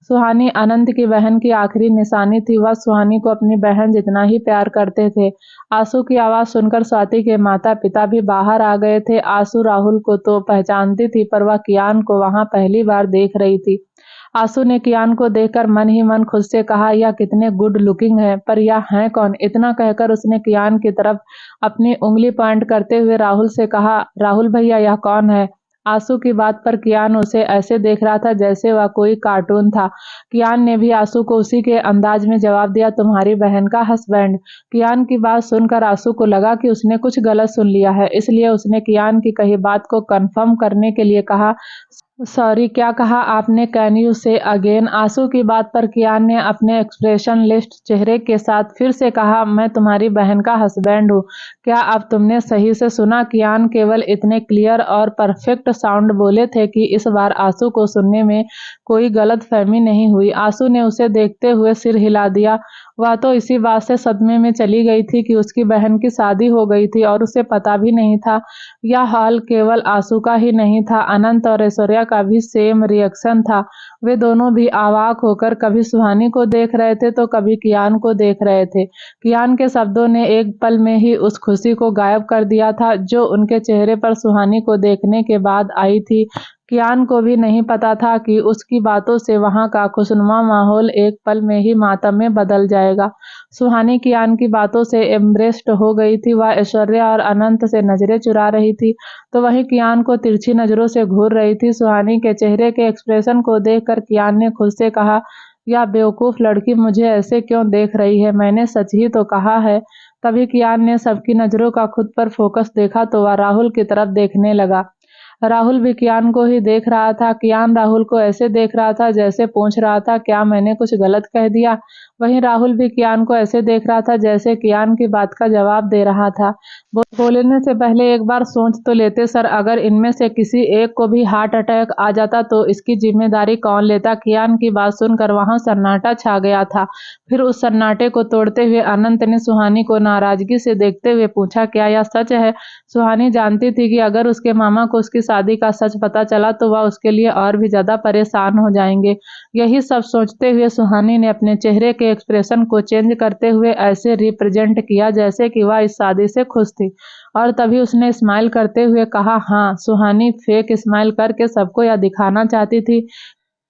[SPEAKER 1] सुहानी अनंत की बहन की आखिरी निशानी थी। वह सुहानी को अपनी बहन जितना ही प्यार करते थे। आशु की आवाज सुनकर स्वाति के माता पिता भी बाहर आ गए थे। आशु राहुल को तो पहचानती थी, पर वह कियान को वहां पहली बार देख रही थी। आशु ने कियान को देखकर मन ही मन खुद से कहा, यह कितने गुड लुकिंग है, पर यह है कौन? इतना कहकर उसने कियान की तरफ अपनी उंगली पॉइंट करते हुए राहुल से कहा, राहुल भैया यह कौन है? आशु की बात पर कियान उसे ऐसे देख रहा था जैसे वह कोई कार्टून था। कियान ने भी आशु को उसी के अंदाज में जवाब दिया, तुम्हारी बहन का हस्बैंड। कियान की बात सुनकर आशु को लगा कि उसने कुछ गलत सुन लिया है, इसलिए उसने कियान की कही बात को कंफर्म करने के लिए कहा, सॉरी क्या कहा आपने, कैन यू से अगेन? आंसू की बात पर कियान ने अपने एक्सप्रेशन लिस्ट चेहरे के साथ फिर से कहा, मैं तुम्हारी बहन का हस्बैंड हूँ। क्या अब तुमने सही से सुना? कियान केवल इतने क्लियर और परफेक्ट साउंड बोले थे कि इस बार आंसू को सुनने में कोई गलतफहमी नहीं हुई। आंसू ने उसे देखते हुए सिर हिला दिया। वह तो इसी बात से सदमे में चली गई थी कि उसकी बहन की शादी हो गई थी और उसे पता भी नहीं था। यह हाल केवल आंसू का ही नहीं था, अनंत और ऐश्वर्या का भी सेम रिएक्शन था। वे दोनों भी अवाक होकर कभी सुहानी को देख रहे थे तो कभी कियान को देख रहे थे। कियान के शब्दों ने एक पल में ही उस खुशी को गायब कर दिया था जो उनके चेहरे पर सुहानी को देखने के बाद आई थी। कियान को भी नहीं पता था कि उसकी बातों से वहां का खुशनुमा माहौल एक पल में ही मातम में बदल जाएगा। सुहानी कियान की बातों से एम्ब्रेस्ड हो गई थी। वह ऐश्वर्या और अनंत से नजरें चुरा रही थी तो वहीं कियान को तिरछी नजरों से घूर रही थी। सुहानी के चेहरे के एक्सप्रेशन को देखकर कियान ने खुद से कहा, यह बेवकूफ लड़की मुझे ऐसे क्यों देख रही है? मैंने सच ही तो कहा है। तभी कियान ने सबकी नजरों का खुद पर फोकस देखा तो वह राहुल की तरफ देखने लगा। राहुल भी कियान को ही देख रहा था। कियान राहुल को ऐसे देख रहा था जैसे पूछ रहा था, क्या मैंने कुछ गलत कह दिया? वहीं राहुल भी कियान को ऐसे देख रहा था जैसे कियान की बात का जवाब दे रहा था। बोलने से पहले एक बार सोच तो लेते सर, अगर इनमें से किसी एक को भी हार्ट अटैक आ जाता तो इसकी जिम्मेदारी कौन लेता? कियान की बात सुनकर वहां सन्नाटा छा गया था। फिर उस सन्नाटे को तोड़ते हुए अनंत ने सुहानी को नाराजगी से देखते हुए पूछा, क्या यह सच है? सुहानी जानती थी कि अगर उसके मामा को उसकी शादी का सच पता चला तो वह उसके लिए और भी ज्यादा परेशान हो जाएंगे। यही सब सोचते हुए सुहानी ने अपने चेहरे के एक्सप्रेशन को चेंज करते हुए ऐसे रिप्रेजेंट किया जैसे कि वह इस शादी से खुश थी। और तभी उसने स्माइल करते हुए कहा, हाँ। सुहानी फेक स्माइल करके सबको यह दिखाना चाहती थी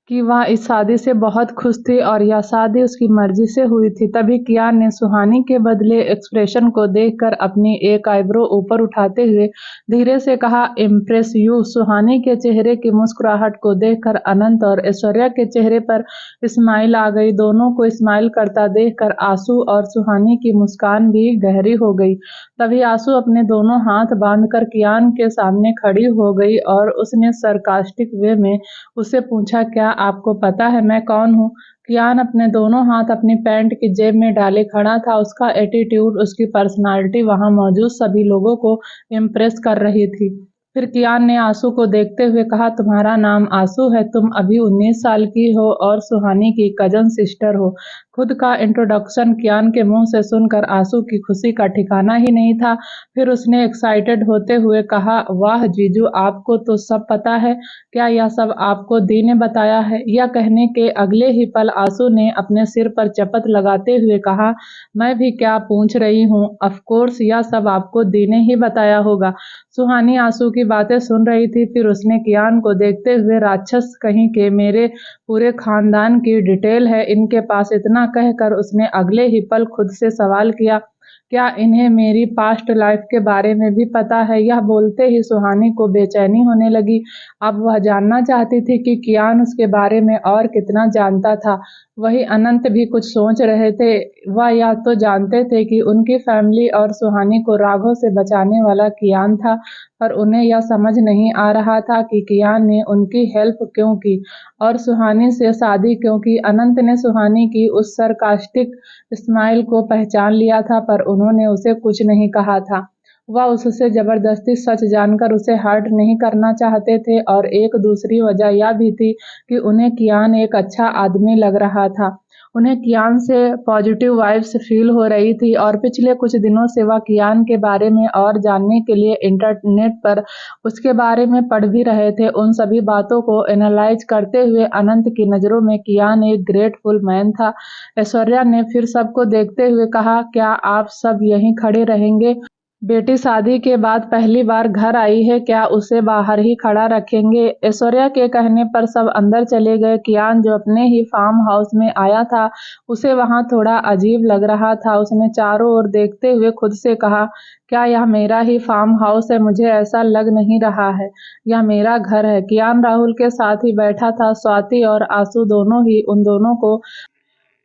[SPEAKER 1] कि वह इस शादी से बहुत खुश थी और यह शादी उसकी मर्जी से हुई थी। तभी कियान ने सुहानी के बदले एक्सप्रेशन को देखकर अपनी एक आईब्रो ऊपर उठाते हुए धीरे से कहा, इम्प्रेस यू? सुहानी के चेहरे की मुस्कुराहट को देखकर अनंत और ऐश्वर्या के चेहरे पर स्माइल आ गई। दोनों को स्माइल करता देखकर आंसू और सुहानी की मुस्कान भी गहरी हो गई। तभी आंसू अपने दोनों हाथ बांधकर कियान के सामने खड़ी हो गई और उसने सरकास्टिक वे में उससे पूछा, क्या आपको पता है मैं कौन हूँ? कियान अपने दोनों हाथ अपनी पैंट की जेब में डाले खड़ा था। उसका एटीट्यूड, उसकी पर्सनालिटी वहां मौजूद सभी लोगों को इम्प्रेस कर रही थी। फिर कियान ने आंसू को देखते हुए कहा, तुम्हारा नाम आंसू है, तुम अभी 19 साल की हो और सुहानी की कजन सिस्टर हो। खुद का इंट्रोडक्शन कियान के मुंह से सुनकर आंसू की खुशी का ठिकाना ही नहीं था। फिर उसने एक्साइटेड होते हुए कहा, वाह जीजू, आपको तो सब पता है। क्या यह सब आपको दी ने बताया है? यह कहने के अगले ही पल आंसू ने अपने सिर पर चपत लगाते हुए कहा, मैं भी क्या पूछ रही हूँ, ऑफ कोर्स यह सब आपको दी ने ही बताया होगा। सुहानी आंसू की बातें सुन रही थी। फिर उसने कियान को देखते हुए, राक्षस कहीं के, मेरे पूरे खानदान की डिटेल है इनके पास, इतना कहकर उसने अगले ही पल खुद से सवाल किया, क्या इन्हें मेरी पास्ट लाइफ के बारे में भी पता है? यह बोलते ही सुहानी को बेचैनी होने लगी। अब वह जानना चाहती थी कि कियान उसके बारे में और कितना जानता था। वही अनंत भी कुछ सोच रहे थे। वह या तो जानते थे कि उनकी फैमिली और सुहानी को राघव से बचाने वाला कियान था, पर उन्हें यह समझ नहीं आ रहा था कि कियान ने उनकी हेल्प क्यों की और सुहानी से शादी क्यों की। अनंत ने सुहानी की उस सरकास्टिक स्माइल को पहचान लिया था पर उन्होंने उसे कुछ नहीं कहा था। वह उससे जबरदस्ती सच जानकर उसे हर्ट नहीं करना चाहते थे और एक दूसरी वजह यह भी थी कि उन्हें कियान एक अच्छा आदमी लग रहा था। उन्हें कियान से पॉजिटिव वाइब्स फील हो रही थी और पिछले कुछ दिनों से वह कियान के बारे में और जानने के लिए इंटरनेट पर उसके बारे में पढ़ भी रहे थे। उन सभी बातों को एनालाइज करते हुए अनंत की नज़रों में कियान एक ग्रेटफुल मैन था। ऐश्वर्या ने फिर सबको देखते हुए कहा, क्या आप सब यहीं खड़े रहेंगे? बेटी शादी के बाद पहली बार घर आई है, क्या उसे बाहर ही खड़ा रखेंगे? ऐश्वर्या के कहने पर सब अंदर चले गए। कियान जो अपने ही फार्म हाउस में आया था उसे वहां थोड़ा अजीब लग रहा था। उसने चारों ओर देखते हुए खुद से कहा, क्या यह मेरा ही फार्म हाउस है? मुझे ऐसा लग नहीं रहा है, यह मेरा घर है। कियान राहुल के साथ ही बैठा था। स्वाति और आंसू दोनों ही उन दोनों को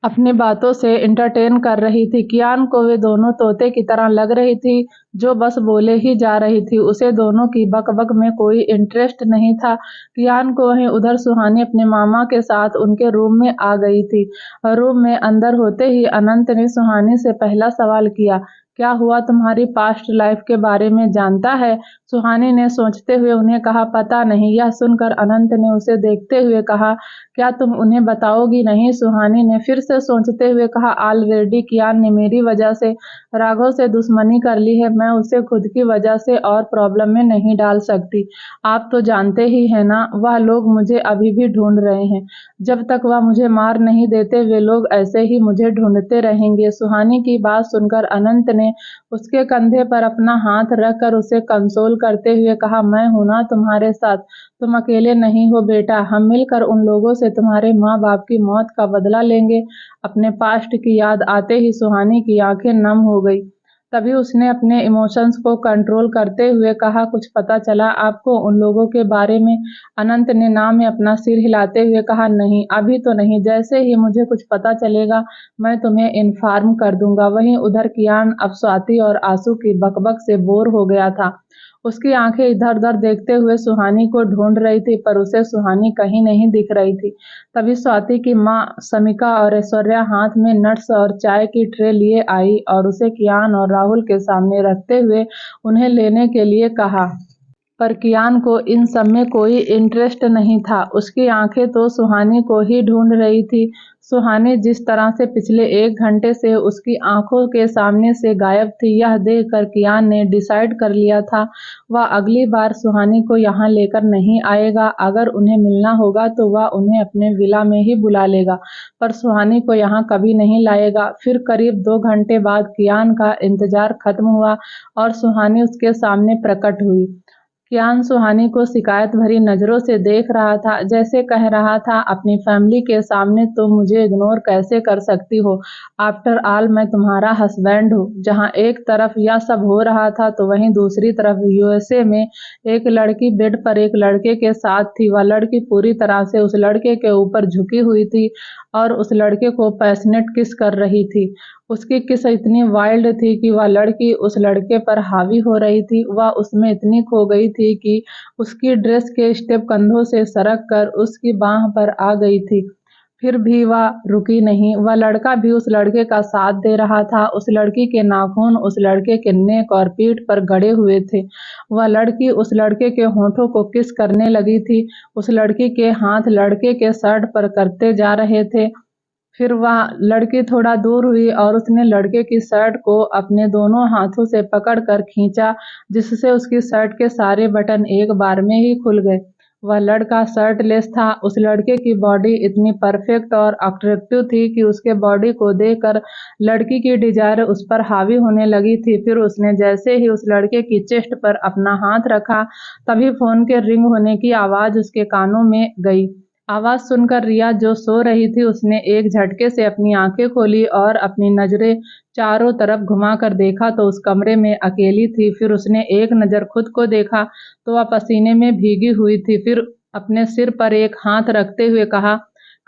[SPEAKER 1] अपनी बातों से एंटरटेन कर रही थी। कियान को वे दोनों तोते की तरह लग रही थी जो बस बोले ही जा रही थी। उसे दोनों की बक-बक में कोई इंटरेस्ट नहीं था। कियान को वहीं उधर सुहानी अपने मामा के साथ उनके रूम में आ गई थी। रूम में अंदर होते ही अनंत ने सुहानी से पहला सवाल किया, क्या हुआ, तुम्हारी पास्ट लाइफ के बारे में जानता है? सुहानी ने सोचते हुए उन्हें कहा, पता नहीं। यह सुनकर अनंत ने उसे देखते हुए कहा, क्या तुम उन्हें बताओगी नहीं? सुहानी ने फिर से सोचते हुए कहा, ऑलरेडी कियान ने मेरी वजह से राघव से दुश्मनी कर ली है। मैं उसे खुद की वजह से और प्रॉब्लम में नहीं डाल सकती। आप तो जानते ही हैं ना, वह लोग मुझे अभी भी ढूंढ रहे हैं। जब तक वह मुझे मार नहीं देते वे लोग ऐसे ही मुझे ढूंढते रहेंगे। सुहानी की बात सुनकर अनंत ने उसके कंधे पर अपना हाथ रखकर उसे कंसोल करते हुए कहा, मैं हूं ना तुम्हारे साथ। तुम अकेले नहीं हो बेटा। हम मिलकर उन लोगों से तुम्हारे माँ बाप की मौत का बदला लेंगे। अपने पास्ट की याद आते ही सुहानी की आंखें नम हो गई। तभी उसने अपने इमोशंस को कंट्रोल करते हुए कहा, कुछ पता चला आपको उन लोगों के बारे में? अनंत ने ना में अपना सिर हिलाते हुए कहा, नहीं, अभी तो नहीं। जैसे ही मुझे कुछ पता चलेगा मैं तुम्हें इन्फॉर्म कर दूंगा। वहीं उधर कियान अब स्वाति और आंसू की बकबक से बोर हो गया था। उसकी आंखें इधर-उधर देखते हुए सुहानी को ढूंढ रही थी, पर उसे सुहानी कहीं नहीं दिख रही थी। तभी स्वाति की माँ समिका और ऐश्वर्या हाथ में नट्स और चाय की ट्रे लिए आई और उसे कियान और राहुल के सामने रखते हुए उन्हें लेने के लिए कहा। पर कियान को इन सब में कोई इंटरेस्ट नहीं था। उसकी आंखें तो सुहानी को ही ढूंढ रही थी। सुहानी जिस तरह से पिछले 1 घंटे से उसकी आंखों के सामने से गायब थी, यह देखकर कियान ने डिसाइड कर लिया था वह अगली बार सुहानी को यहाँ लेकर नहीं आएगा। अगर उन्हें मिलना होगा तो वह उन्हें अपने विला में ही बुला लेगा, पर सुहानी को यहाँ कभी नहीं लाएगा। फिर करीब 2 घंटे बाद कियान का इंतजार खत्म हुआ और सुहानी उसके सामने प्रकट हुई। कियान सुहानी को शिकायत भरी नजरों से देख रहा था, जैसे कह रहा था, अपनी फैमिली के सामने तुम मुझे इग्नोर कैसे कर सकती हो? आफ्टर ऑल मैं तुम्हारा हस्बैंड हूँ। जहाँ एक तरफ यह सब हो रहा था तो वहीं दूसरी तरफ यूएसए में एक लड़की बेड पर एक लड़के के साथ थी। वह लड़की पूरी तरह से उस लड़के के ऊपर झुकी हुई थी और उस लड़के को पैशनेट किस कर रही थी। उसकी किस इतनी वाइल्ड थी कि वह लड़की उस लड़के पर हावी हो रही थी। वह उसमें इतनी खो गई थी कि उसकी ड्रेस के स्टेप कंधों से सरक कर उसकी बाह पर आ गई थी। फिर भी वह रुकी नहीं। वह लड़का भी उस लड़के का साथ दे रहा था। उस लड़की के नाखून उस लड़के के नेक और पीठ पर गड़े हुए थे। वह लड़की उस लड़के के होठों को किस करने लगी थी। उस लड़की के हाथ लड़के के शर्ट पर करते जा रहे थे। फिर वह लड़की थोड़ा दूर हुई और उसने लड़के की शर्ट को अपने दोनों हाथों से पकड़कर खींचा, जिससे उसकी शर्ट के सारे बटन एक बार में ही खुल गए। वह लड़का शर्टलेस था। उस लड़के की बॉडी इतनी परफेक्ट और अट्रैक्टिव थी कि उसके बॉडी को देखकर लड़की की डिजायर उस पर हावी होने लगी थी। फिर उसने जैसे ही उस लड़के की चेस्ट पर अपना हाथ रखा, तभी फोन के रिंग होने की आवाज उसके कानों में गई। आवाज सुनकर रिया जो सो रही थी उसने एक झटके से अपनी आंखें खोली और अपनी नजरें चारों तरफ घुमाकर देखा तो उस कमरे में अकेली थी। फिर उसने एक नजर खुद को देखा तो वह पसीने में भीगी हुई थी। फिर अपने सिर पर एक हाथ रखते हुए कहा,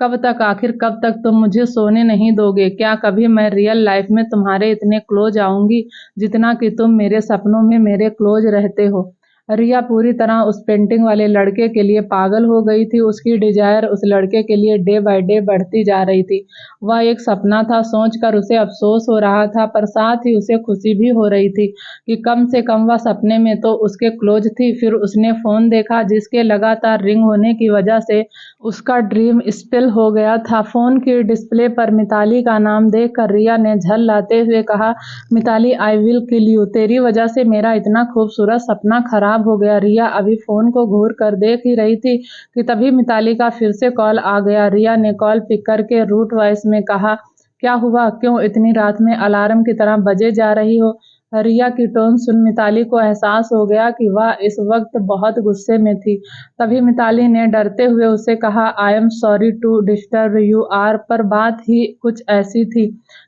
[SPEAKER 1] कब तक, आखिर कब तक तुम मुझे सोने नहीं दोगे? क्या कभी मैं रियल लाइफ में तुम्हारे इतने क्लोज आऊंगी जितना कि तुम मेरे सपनों में मेरे क्लोज रहते हो? रिया पूरी तरह उस पेंटिंग वाले लड़के के लिए पागल हो गई थी। उसकी डिजायर उस लड़के के लिए डे बाय डे बढ़ती जा रही थी। वह एक सपना था सोचकर उसे अफसोस हो रहा था, पर साथ ही उसे खुशी भी हो रही थी कि कम से कम वह सपने में तो उसके क्लोज थी। फिर उसने फोन देखा जिसके लगातार रिंग होने की वजह से उसका ड्रीम स्पेल हो गया था। फोन की डिस्प्ले पर मिताली का नाम देखकर रिया ने झल्लाते हुए कहा, Mitali, I will kill you. तेरी वजह से मेरा इतना खूबसूरत सपना खराब हो गया। रिया अभी फोन को घूर कर देख ही रही थी कि तभी मिताली का फिर से कॉल आ गया। रिया ने कॉल पिक करके रूट वॉइस में कहा, क्या हुआ? क्यों इतनी रात में अलार्म की तरह बजे जा रही हो? रिया की टोन सुन मिताली को एहसास हो गया कि वह इस वक्त बहुत गुस्से में थी। तभी मिताली ने डरते हुए उसे कहा, I am sorry to disturb you आर, पर बात ही कुछ ऐसी थी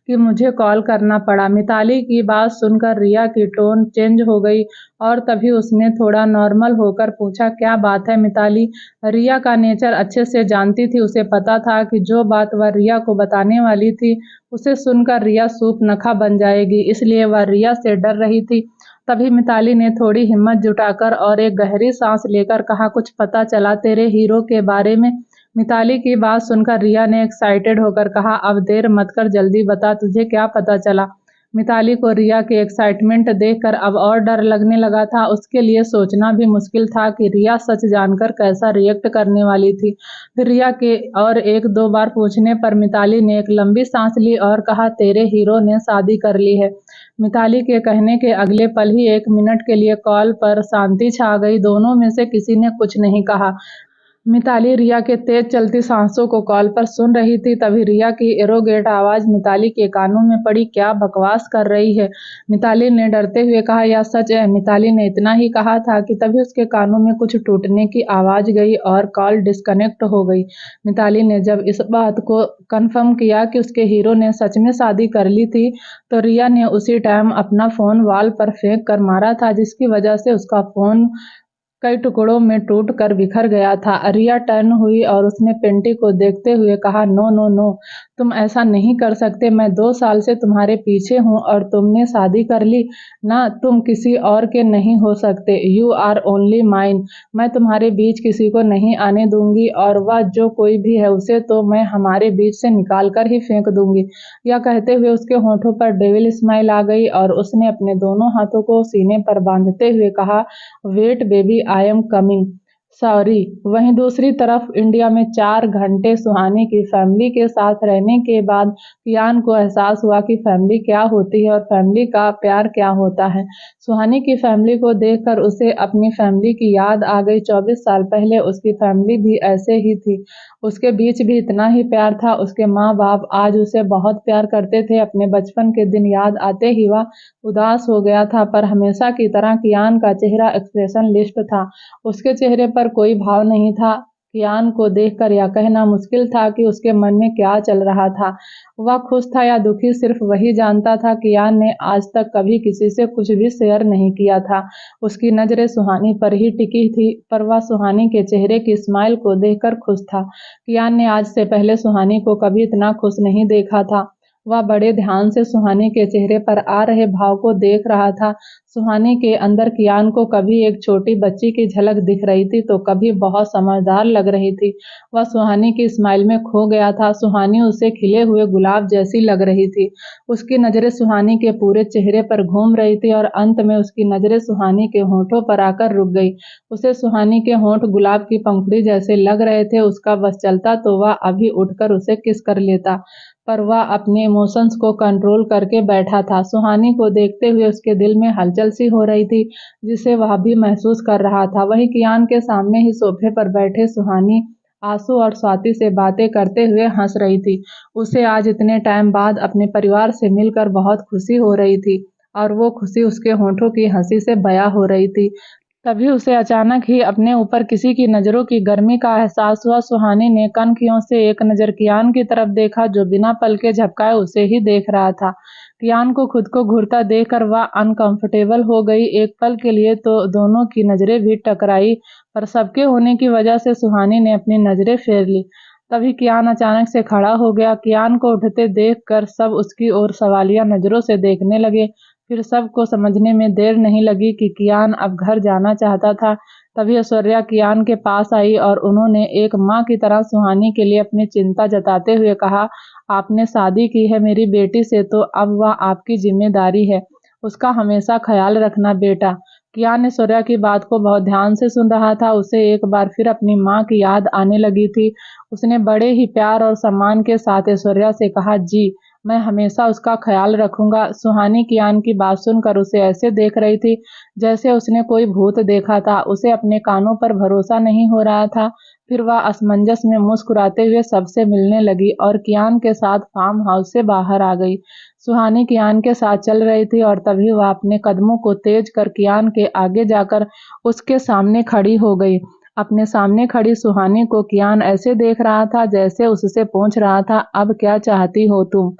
[SPEAKER 1] कि मुझे कॉल करना पड़ा। मिताली की बात सुनकर रिया की टोन चेंज हो गई और तभी उसने थोड़ा नॉर्मल होकर पूछा, क्या बात है मिताली? रिया का नेचर अच्छे से जानती थी, उसे पता था कि जो बात वह रिया को बताने वाली थी उसे सुनकर रिया सूप नखा बन जाएगी, इसलिए वह रिया से डर रही थी। तभी मिताली ने थोड़ी हिम्मत जुटाकर और एक गहरी सांस लेकर कहा, कुछ पता चला तेरे हीरो के बारे में? मिताली की बात सुनकर रिया ने एक्साइटेड होकर कहा, अब देर मत कर, जल्दी बता तुझे क्या पता चला। मिताली को रिया के एक्साइटमेंट देखकर अब और डर लगने लगा था। उसके लिए सोचना भी मुश्किल था कि रिया सच जानकर कैसा रिएक्ट करने वाली थी। फिर रिया के और एक दो बार पूछने पर मिताली ने एक लंबी सांस ली और कहा, तेरे हीरो ने शादी कर ली है। मिताली के कहने के अगले पल ही 1 मिनट के लिए कॉल पर शांति छा गई। दोनों में से किसी ने कुछ नहीं कहा। मिताली रिया के तेज चलती सांसों को कॉल पर सुन रही थी। तभी रिया की एरोगेट आवाज मिताली के कानों में पड़ी, क्या बकवास कर रही है? मिताली ने डरते हुए कहा, यह सच है। मिताली ने इतना ही कहा था कि तभी उसके कानों में कुछ टूटने की आवाज गई और कॉल डिस्कनेक्ट हो गई। मिताली ने जब इस बात को कंफर्म किया कि उसके हीरो ने सच में शादी कर ली थी, तो रिया ने उसी टाइम अपना फोन वॉल पर फेंक कर मारा था, जिसकी वजह से उसका फोन कई टुकड़ों में टूट कर बिखर गया था। रिया टर्न हुई और उसने पिंटी को देखते हुए कहा, नो नो नो, तुम ऐसा नहीं कर सकते। मैं 2 साल से तुम्हारे पीछे हूँ और तुमने शादी कर ली ना, तुम किसी और के नहीं हो सकते। You are only mine. मैं तुम्हारे बीच किसी को नहीं आने दूंगी और वह जो कोई भी है उसे तो मैं हमारे बीच से निकाल कर ही फेंक दूंगी। यह कहते हुए उसके होठों पर डेविल स्माइल आ गई और उसने अपने दोनों हाथों को सीने पर बांधते हुए कहा, weight baby, I am coming. Sorry. वहीं दूसरी तरफ इंडिया में 4 घंटे सुहानी की फैमिली के साथ रहने के बाद कियान को एहसास हुआ कि फैमिली क्या होती है और फैमिली का प्यार क्या होता है। सुहानी की फैमिली को देखकर उसे अपनी फैमिली की याद आ गई। 24 साल पहले उसकी फैमिली भी ऐसे ही थी, उसके बीच भी इतना ही प्यार था। उसके माँ बाप आज उसे बहुत प्यार करते थे। अपने बचपन के दिन याद आते ही वह उदास हो गया था, पर हमेशा की तरह कियान का चेहरा एक्सप्रेशन लिस्ट था। उसके चेहरे पर कोई भाव नहीं था। कियान को देखकर यह कहना मुश्किल था कि उसके मन में क्या चल रहा था। वह खुश था या दुखी सिर्फ वही जानता था। कियान ने आज तक कभी किसी से कुछ भी शेयर नहीं किया था। उसकी नजरें सुहानी पर ही टिकी थी, पर वह सुहानी के चेहरे की स्माइल को देखकर खुश था। कियान ने आज से पहले सुहानी को कभी इतना खुश नहीं देखा था। वह बड़े ध्यान से सुहानी के चेहरे पर आ रहे भाव को देख रहा था। सुहानी के अंदर कियान को कभी एक छोटी बच्ची की झलक दिख रही थी तो कभी बहुत समझदार लग रही थी। वह सुहानी की स्माइल में खो गया था। सुहानी उसे खिले हुए गुलाब जैसी लग रही थी। उसकी नजरें सुहानी के पूरे चेहरे पर घूम रही थी और अंत में उसकी नजरें सुहानी के होठों पर आकर रुक गई। उसे सुहानी के होंठ गुलाब की पंखुड़ी जैसे लग रहे थे। उसका बस चलता तो वह अभी उठकर उसे किस कर लेता, पर वह अपने इमोशंस को कंट्रोल करके बैठा था। सुहानी को देखते हुए उसके दिल में हलचल सी हो रही थी, जिसे वह भी महसूस कर रहा था। वहीं कियान के सामने ही सोफे पर बैठे सुहानी आंसू और स्वाति से बातें करते हुए हंस रही थी। उसे आज इतने टाइम बाद अपने परिवार से मिलकर बहुत खुशी हो रही थी और वो खुशी उसके होठों की हंसी से बयां हो रही थी। तभी उसे अचानक ही अपने ऊपर किसी की नजरों की गर्मी का एहसास हुआ। सुहानी ने कनखियों से एक नजर कियान की तरफ देखा, जो बिना पलके झपकाए उसे ही देख रहा था। कियान को खुद को घूरता देखकर वह अनकंफर्टेबल हो गई। एक पल के लिए तो दोनों की नजरें भी टकराई, पर सबके होने की वजह से सुहानी ने अपनी नजरें फेर ली। तभी कियान अचानक से खड़ा हो गया। कियान को उठते देखकर सब उसकी ओर सवालिया नजरों से देखने लगे। फिर सबको समझने में देर नहीं लगी कि कियान अब घर जाना चाहता था। तभी ऐश्वर्या कियान के पास आई और उन्होंने एक माँ की तरह सुहानी के लिए अपनी चिंता जताते हुए कहा, आपने शादी की है मेरी बेटी से तो अब वह आपकी जिम्मेदारी है, उसका हमेशा ख्याल रखना बेटा। कियान ऐश्वर्या की बात को बहुत ध्यान से सुन रहा था। उसे एक बार फिर अपनी माँ की याद आने लगी थी। उसने बड़े ही प्यार और सम्मान के साथ ऐश्वर्या से कहा, जी मैं हमेशा उसका ख्याल रखूंगा। सुहानी कियान की बात सुनकर उसे ऐसे देख रही थी जैसे उसने कोई भूत देखा था। उसे अपने कानों पर भरोसा नहीं हो रहा था। फिर वह असमंजस में मुस्कुराते हुए सबसे मिलने लगी और कियान के साथ फार्म हाउस से बाहर आ गई। सुहानी कियान के साथ चल रही थी और तभी वह अपने कदमों को तेज कर कियान के आगे जाकर उसके सामने खड़ी हो गई। अपने सामने खड़ी सुहानी को कियान ऐसे देख रहा था जैसे उससे पूछ रहा था, अब क्या चाहती हो तुम?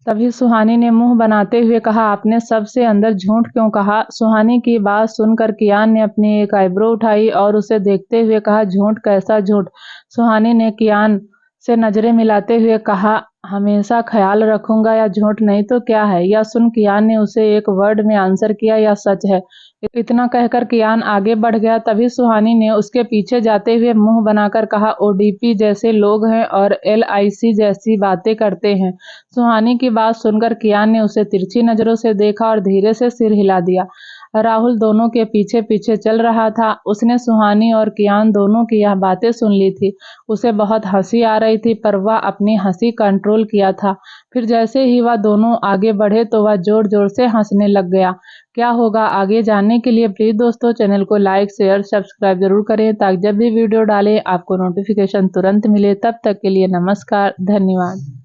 [SPEAKER 1] तभी सुहानी ने मुंह बनाते हुए कहा, आपने सबसे अंदर झूठ क्यों कहा? सुहानी की बात सुनकर कियान ने अपनी एक आईब्रो उठाई और उसे देखते हुए कहा, झूठ? कैसा झूठ? सुहानी ने कियान से नजरें मिलाते हुए कहा, हमेशा ख्याल रखूंगा या झूठ नहीं तो क्या है? यह सुन कियान ने उसे एक वर्ड में आंसर किया, यह सच है। इतना कहकर कियान आगे बढ़ गया। तभी सुहानी ने उसके पीछे जाते हुए मुंह बनाकर कहा, ओडीपी जैसे लोग हैं और एलआईसी जैसी बातें करते हैं। सुहानी की बात सुनकर कियान ने उसे तिरछी नजरों से देखा और धीरे से सिर हिला दिया। राहुल दोनों के पीछे पीछे चल रहा था। उसने सुहानी और कियान दोनों की यह बातें सुन ली थी। उसे बहुत हंसी आ रही थी पर वह अपनी हंसी कंट्रोल किया था। फिर जैसे ही वह दोनों आगे बढ़े तो वह जोर जोर से हंसने लग गया। क्या होगा आगे जानने के लिए प्लीज दोस्तों चैनल को लाइक शेयर सब्सक्राइब जरूर करें ताकि जब भी वीडियो डालें आपको नोटिफिकेशन तुरंत मिले। तब तक के लिए नमस्कार, धन्यवाद।